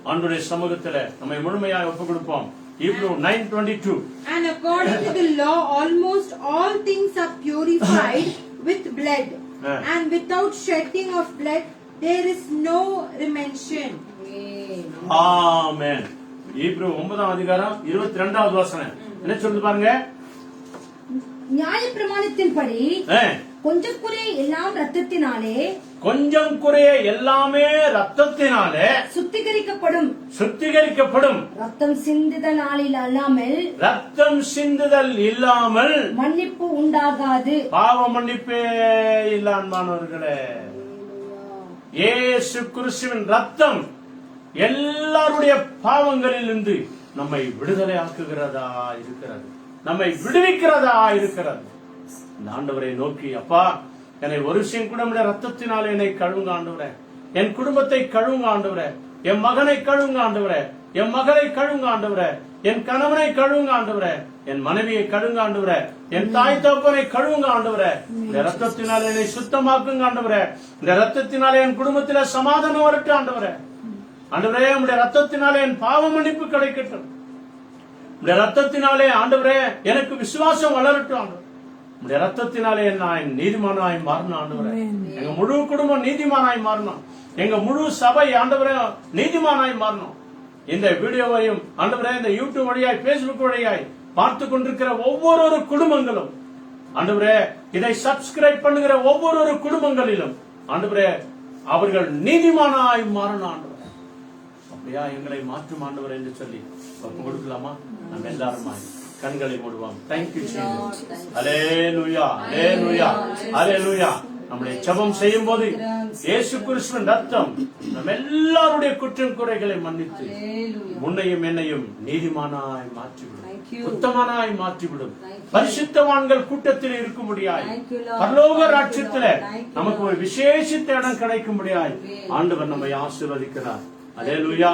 ஆண்டவருடைய சமூகத்துல நம்மை முழுமையாக ஒப்புக் கொடுப்போம். Hebrew 9:22. And according to the law almost all things are purified with blood, and without shedding of blood there is no remission. Amen. Hebrew 9ஆம் அதிகாரம் 22வது வசனம் என்ன சொல்லுது பாருங்க. நியாயப்பிரமாணத்தின்படி கொஞ்சம் குறைய எல்லாம் ரத்தத்தினாலே, கொஞ்சம் குறைய எல்லாமே ரத்தத்தினாலே சுத்திகரிக்கப்படும். ரத்தம் சிந்துதல் இல்லாமல் மன்னிப்பு உண்டாகாது. பாவ மன்னிப்பே இல்ல அன்பானவர்களே. இயேசு கிறிஸ்துவின் ரத்தம் எல்லாருடைய பாவங்களிலிருந்து நம்மை விடுதலை ஆக்குகிறதா இருக்கிறது, நம்மை விடுவிக்கிறதா இருக்கிறது. இந்த ஆண்டவரை நோக்கி, அப்பா என்னை ஒரு விஷயம் கூட ரத்தத்தினால என்னை கழுவுங்க ஆண்டவரே, என் குடும்பத்தை கழுவுங்க ஆண்டவரே, என் மகனை கழுவுங்க ஆண்டவரே, என் மகளை கழுவுங்க ஆண்டவரே, என் கணவனை கழுவுங்க ஆண்டவரே, என் மனைவியை கழுவுங்க ஆண்டவரே, என் தாய் தகப்பனை கழுவுங்க ஆண்டவரே. இந்த ரத்தத்தினால என்னை சுத்தமாக்குங்க ஆண்டவரே. இந்த ரத்தத்தினால என் குடும்பத்தில சமாதானம் வரட்டும் ஆண்டவரே. ஆண்டவரே, உம்முடைய ரத்தத்தினால என் பாவ மன்னிப்பு கிடைக்கட்டும். உடைய ரத்தத்தினாலே ஆண்டவரே எனக்கு விசுவாசம் வளரட்டும் ஆண்டவரே. உடைய ரத்தத்தினாலே நான் நீதிமானாய் மாறணும் ஆண்டவரே. எங்க முழு குடும்பம் நீதிமானாய் மாறணும். எங்க முழு சபை ஆண்டவரே நீதிமானாய் மாறணும். இந்த வீடியோவையும் ஆண்டவரே இந்த யூடியூப் வழியாய் பேஸ்புக் வழியாய் பார்த்து கொண்டிருக்கிற ஒவ்வொரு குடும்பங்களும் ஆண்டவரே, இதை சப்ஸ்கிரைப் பண்ணுகிற ஒவ்வொரு குடும்பங்களிலும் ஆண்டவரே அவர்கள் நீதிமானாய் மாறணும் ஆண்டவரே. அப்படியா எங்களை மாற்றும் ஆண்டவரே என்று சொல்லி ஒப்பு கொடுக்கலாமா? நம்ம எல்லாருமா கண்களை மூடுவோம். Thank you Jesus. Hallelujah, hallelujah, hallelujah. நம்முடைய ஜெபம் செய்யும் போது இயேசு கிறிஸ்துவின் ரத்தம் நம்ம எல்லாருடைய குற்றம் குறைகளை மன்னித்து உன்னையும் என்னையும் நீதிமானாய் மாற்றிவிடும், உத்தமனாய் மாற்றிவிடும். பரிசுத்தவான்கள் கூட்டத்தில் இருக்கும்படியாய் பரலோக ராஜ்யத்திலே நமக்கு ஒரு விசேஷித்த இடம் கிடைக்கும்படியாய் ஆண்டவர் நம்மை ஆசீர்வதிக்கிறார். அல்லேலூயா.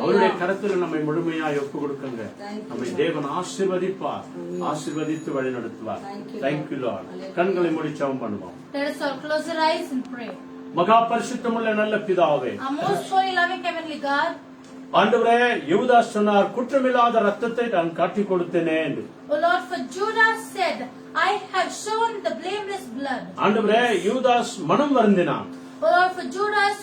அவருடைய கரத்தில் நம்மை முழுமையாய் ஒப்பு கொடுக்குங்க. நம்மை தேவன் ஆசீர்வதிப்பார், ஆசீர்வதித்து வழி நடத்துவார். Thank you Lord. கண்களை மூடி ஜெபம் பண்ணுவோம். Let us all close our eyes and pray. மகா பரிசுத்தமுள்ள நல்ல பிதாவே, Our most holy, loving, heavenly God, ஆண்டவரே, யூதாஸ் சொன்னார் குற்றமில்லாத ரத்தத்தை நான் காட்டி கொடுத்தேனே என்று. O Lord, for Judas said, I have shown the blameless blood. ஆண்டவரே, யூதாஸ் மனம் வருந்தினான். O Lord, for Judas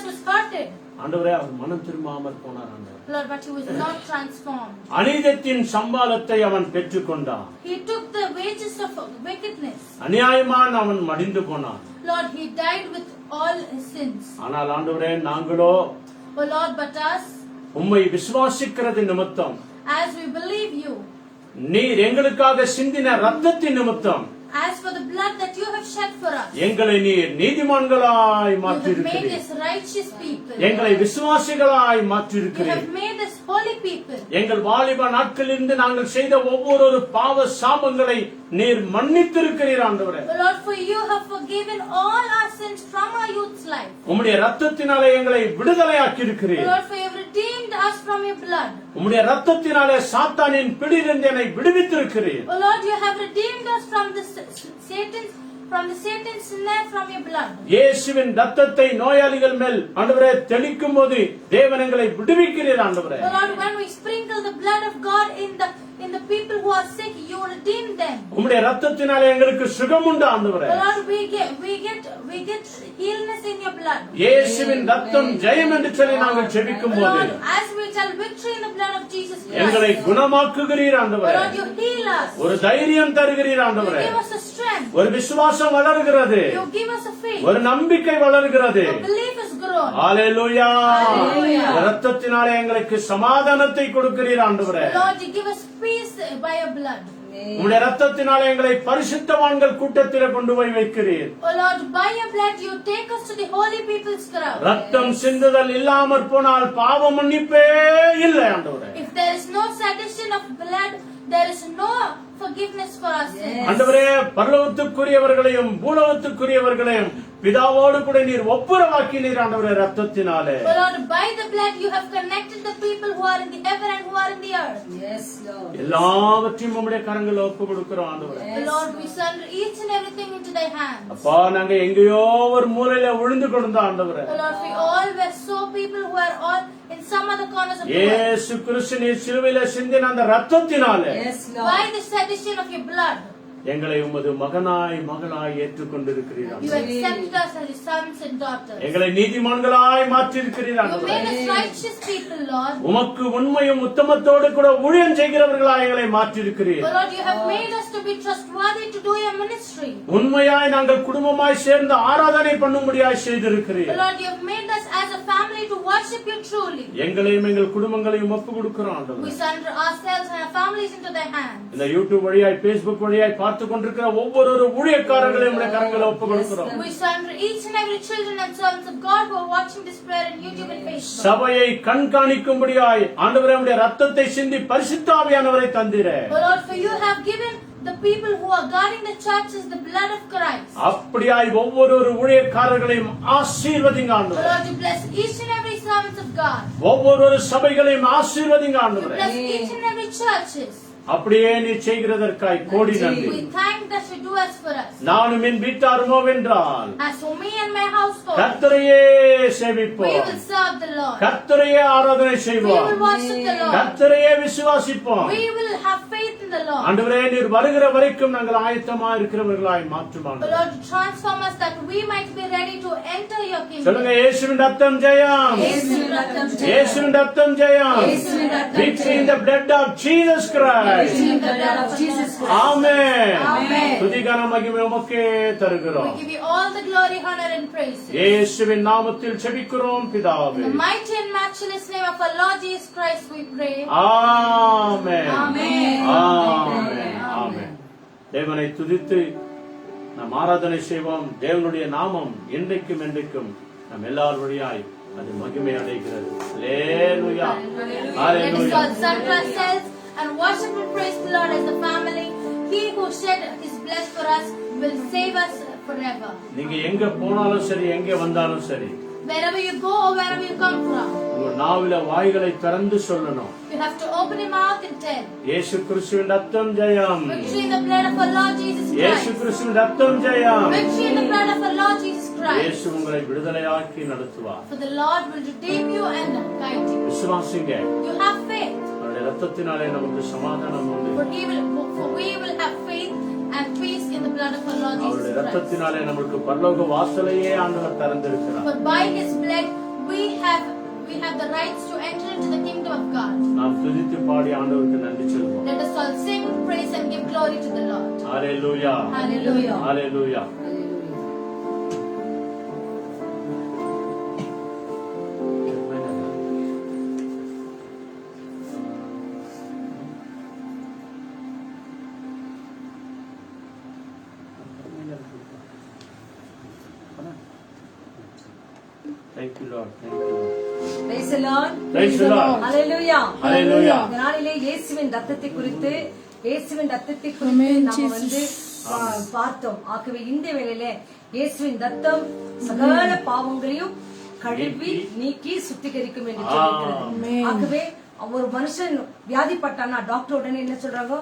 was hurted. ஆண்டவரே, அவர் மனம் திரும்பாமல் போனார். ஆண்டவரே, Lord, but he was not transformed. அநீதத்தின் சம்பளத்தை அவன் பெற்றுக்கொண்டான். He took the wages of wickedness. அநியாயமான அவன் மடிந்து போனான். Lord, he died with all his sins. ஆனால் ஆண்டவரே, நாங்களோ O Lord, but us, உம்மை விசுவாசிக்கிறது நிமித்தம், as we believe you, நீர் எங்களுக்காக சிந்தின ரத்தத்தின் நிமித்தம், as for the blood that you have shed for us, எங்களை நீர் நீதிமான்களாய் you have made மாற்றியிருக்கிறீர். us righteous people. எங்களை விசுவாசிகளாய் You மாற்றியிருக்கிறீர். have made us holy people. எங்கள் வாலிப நாட்களிலிருந்து நாங்கள் செய்த ஒவ்வொரு பாவ சாபங்களை நீர் மன்னித்திருக்கிறீர் ஆண்டவரே. O Lord, for you have forgiven all our sins from our youth's life. உம்முடைய ரத்தத்தினாலே எங்களை விடுதலையாக்கி O இருக்கிறீர். Lord, for you have redeemed us from your blood. உம்முடைய ரத்தத்தினாலே சாத்தானின் பிடியிலிருந்து என்னை விடுவித்திருக்கிறீர். O Lord, you have redeemed us from the Satan's snare from your blood. இயேசுவின் ரத்தத்தை நோயாளிகள் மேல் ஆண்டவரே தெளிக்கும் போது தேவன் எங்களை விடுவிக்கிறீர் ஆண்டவரே. O Lord, when we sprinkle the blood of God in the people who are sick, you redeem them. உம்முடைய ரத்தத்தினாலே எங்களுக்கு சுகம் உண்டு ஆண்டவரே. O Lord, we get illness in your blood. இயேசுவின் ரத்தம் ஜெயம் என்று சொல்லி நாங்கள் ஜெபிக்கும் O போது Lord, as we tell victory in the blood of Jesus எங்களை Christ. குணமாக்குகிறீர் O ஆண்டவரே. Lord, you heal us. ஒரு தைரியம் தருகிறீர் You ஆண்டவரே. give us a strength. ஒரு விசுவாசம் வளர்கிறது. You give us a faith. ஒரு நம்பிக்கை வளர்கிறது. Our belief is grown. Hallelujah. Hallelujah. ரத்தத்தினாலே எங்களுக்கு சமாதானத்தை கொடுக்கிறீர் ஆண்டவரே. Lord, you give us peace by your blood. உம்முடைய ரத்தத்தினாலே எங்களை பரிசுத்தவான்கள் கூட்டத்திலே கொண்டு போய் வைக்கிறீர். Oh Lord, by your blood you take us to the holy people's crowd. ரத்தம் சிந்துதல் இல்லாமற் போனால் பாவ மன்னிப்பே இல்லை ஆண்டவரே. If there is no sedition of blood, there is no forgiveness for our sins. ஆண்டவரே, பரலோகத்துக்குரியவர்களையும் பூலோகத்துக்குரியவர்களையும் பிதாவோடு கூட நீர் ஒப்புரவாக்கினீர் ஆண்டவரே ரத்தத்தினாலே. Oh Lord, by the blood you have connected the people who are in the heaven and who are in the earth. Yes, Lord. எல்லாவற்றையும் உம்முடைய கரங்களில் ஒப்பு கொடுக்கிறோம் ஆண்டவரே. Oh Lord, we surrender each and everything into thy hands. அப்பா, நாங்க எங்கேயோ ஒரு மூலையில விழுந்து கொண்டோம் ஆண்டவரே. Oh Lord, we all were so people who are all in some other corners of the world. இயேசு கிறிஸ்து நீர் சிலுவையிலே சிந்தின அந்த ரத்தத்தினாலே Yes, Lord. By the sedition of your blood, எங்களை உமது மகனாய் மகளாய் ஏற்றுக்கொண்டிருக்கிறீர் you ஆண்டவரே. accepted us as your sons and daughters. எங்களை நீதிமான்களாய் மாற்றியிருக்கிறீர் You ஆண்டவரே. made us righteous people, Lord. உமக்கு உண்மையும் உத்தமத்தோடு கூட ஊழியம் செய்கிறவர்களாய் எங்களை மாற்றியிருக்கிறீர். Oh Lord, you have made us to be trustworthy to do your ministry. உண்மையாய் நாங்கள் குடும்பமாய் சேர்ந்து ஆராதனை பண்ணும்படியாய் செய்திருக்கிறீர். Oh Lord, you have made us as a family to worship you truly. எங்களையும் எங்கள் குடும்பங்களையும் ஒப்பு கொடுக்கிறோம் We ஆண்டவரே. surrender ourselves and our families into thy hands. இந்த யூடியூப் வழியாய் பேஸ்புக் வழியாய் பார்த்து கொண்டிருக்கிற ஒவ்வொரு ஊழியக்காரர்களையும் உடைய கரங்களை ஒப்பு கொடுக்கிறோம். We surrender each and every children and servants of God who are watching this prayer on YouTube and Facebook. சபையை கண்காணிக்கும்படியாய் ஆண்டவரே உடைய ரத்தத்தை சிந்தி பரிசுத்த ஆவியானவரை தந்தீரே. Oh Lord, for you have given the people who are guarding the churches the blood of Christ. அப்படியாய் ஒவ்வொரு ஊழியக்காரர்களையும் ஆசீர்வதிங்க Oh ஆண்டவரே. Lord, you bless each and every servant of God. ஒவ்வொரு சபைகளையும் ஆசீர்வதிங்க You ஆண்டவரே. bless each and every churches. அப்படியே நீ செய்கிறதற்காய் கோடி நன்றி. We thank that you do as for us. நானும் என் வீட்டாருமோ வென்றால் As for me and my household, கர்த்தரையே we சேவிப்போம், will serve the Lord. கர்த்தரையே ஆராதனை We செய்வோம், will worship the Lord. கர்த்தரையே விசுவாசிப்போம். We will have faith in the Lord. ஆண்டவரே நீர் வருகிற வரைக்கும் நாங்கள் ஆயத்தமா இருக்கிறவர்களாய் மாற்றும் The ஆண்டவரே. Lord transform us that we might be ready to enter your kingdom. சொல்லுங்க, இயேசுவின் ரத்தம் ஜெயம், இயேசுவின் ரத்தம் ஜெயம். இயேசுவின் ரத்தம் ஜெயம். இயேசுவின் ரத்தம் Victory in the blood of Jesus Christ. In the blood of Jesus Christ. Amen. Amen. துதி கன மகிமை உமக்கே தருகிறோம். We give you all the glory, honor and praise. இயேசுவின் நாமத்தில் ஜெபிக்கிறோம் In பிதாவே. the mighty and matchless name of our Lord Jesus Christ we pray. Amen. Amen. ஆமென். ஆமென். தேவனை துதித்து நாம் ஆராதனை செய்வோம். தேவனுடைய நாமம் என்றைக்கும் என்றைக்கும் நம் எல்லார் வழியாய் அது மகிமை அடைகிறது. அல்லேலூயா. Let us hallelujah. all center ourselves and worship and praise the Lord as a family. He who shed his blood for us will save us forever. நீங்க எங்க போனாலும் சரி, எங்க வந்தாலும் சரி, Wherever you go or wherever you come from, உங்க நாவில வாய்களை திறந்து சொல்லணும், you have to open your mouth and tell. இயேசு கிறிஸ்துவின் ரத்தம் ஜெயம், Victory in the blood of our Lord Jesus இயேசு Christ. கிறிஸ்துவின் ரத்தம் ஜெயம். Victory in the blood of our Lord Jesus Christ. இயேசு உங்களை விடுதலையாக்கி நடத்துவார். For the Lord will redeem you and guide you. விசுவாசிங்க. You have faith. அவருடைய ரத்தத்தினாலே நமக்கு சமாதானம் உண்டு. For we will have faith and peace in the blood of our Lord அவருடைய Jesus Christ. ரத்தத்தினாலே நமக்கு பரலோக வாசலையே ஆண்டவர் திறந்திருக்கிறார். For by His blood we have the rights to enter into the kingdom of God. நாம் துதித்து பாடி ஆண்டவருக்கு நன்றி சொல்வோம். Let us all sing, praise and give glory to the Lord. Hallelujah. Hallelujah. Hallelujah. Thank you Lord. Thank you Lord. Praise the Lord. Praise the Lord. Hallelujah. Hallelujah. இந்த நாளிலே இயேசுவின் ரத்தத்தை குறித்து நாம பார்த்தோம். ஆகவே இந்த வேளையில இயேசுவின் ரத்தம் சகல பாவங்களையும் கழுவி நீக்கி சுத்திகரிக்கும் என்று சொல்லுகிறது. ஆகவே ஒரு மனுஷன் வியாதிப்பட்டானா டாக்டர் உடனே என்ன சொல்றாங்க,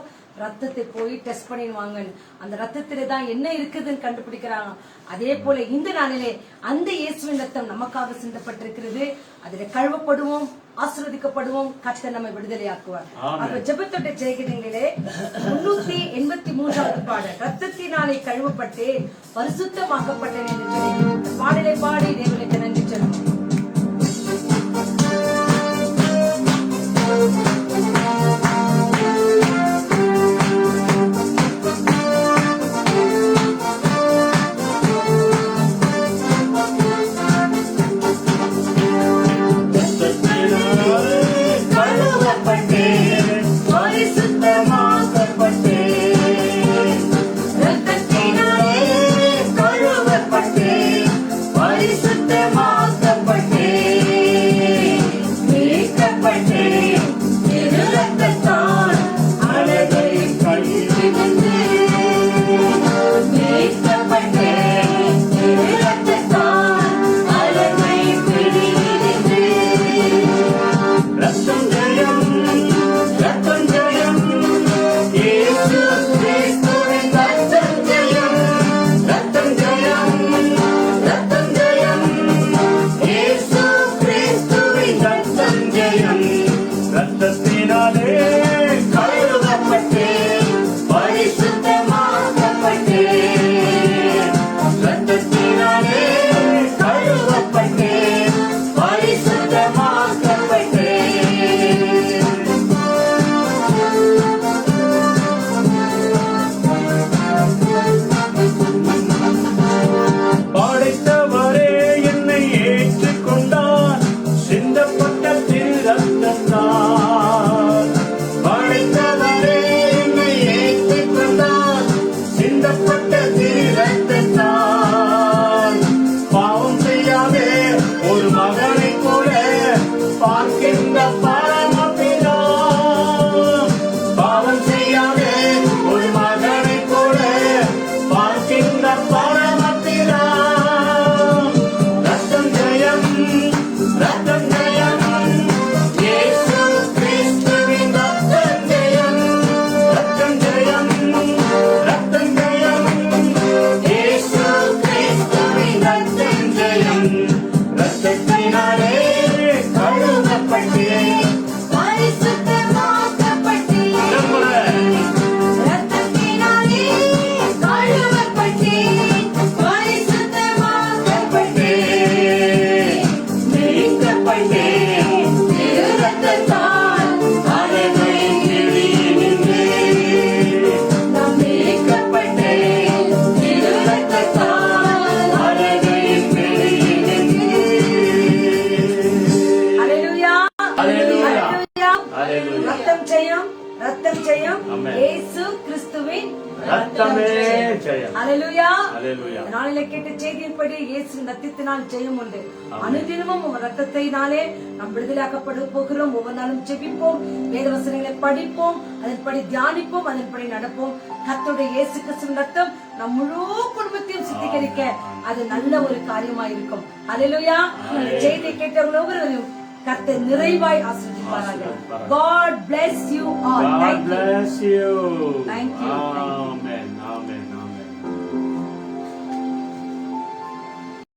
ரத்தத்தை போய் டெஸ்ட் பண்ணிடுவாங்க. அந்த ரத்தத்திலே தான் என்ன இருக்குதுன்னு கண்டுபிடிக்கிறாங்க. அதே போல இந்த நாளிலே அந்த இயேசுவின் ரத்தம் நமக்காக சிந்தப்பட்டிருக்கிறது. அதில் கழுவப்படுவோம், ஆசீர்வதிக்கப்படுவோம், கர்த்தர் நம்மை விடுதலையாக்குவார். அப்ப ஜெபத்தோட ஜெயகிரிகளே 383வது பாடல், ரத்தத்தினாலே கழுவப்பட்டேன் பரிசுத்தமாக்கப்பட்டேன் என்று சொல்லி பாடலை பாடி தேவனுக்கு நன்றி சொல்லுவோம். ஜெயம், ரத்தம் ஜெயம், ஆமென். இயேசு கிறிஸ்துவின் ரத்தமே ஜெயம். அல்லேலூயா. அல்லேலூயா. நாளிலே கேட்ட செய்தியின்படி இயேசுவின் ரத்தத்தினால் ஜெயம் உண்டு. ஆமென். அனுதினமும் உங்கள் ரத்தத்தினாலே நாம் விடுதலையாக்கப்பட போகிறோம். ஒவ்வொரு நாளும் ஜெபிப்போம், வேத வசனங்களை படிப்போம், அதன்படி தியானிப்போம், அதன்படி நடப்போம். கர்த்தருடைய இயேசு கிறிஸ்துவின் ரத்தம் நம் முழு குடும்பத்தையும் சுத்திகரிக்க அது நல்ல ஒரு காரியமா இருக்கும். அல்லேலூயா. இந்த செய்தியை கேட்டவங்க ஒவ்வொருவரையும் கர்த்தர் நிறைவாய் ஆசீர்வதிப்பாராக. God bless you all. God Thank you. bless you. Thank you. Amen.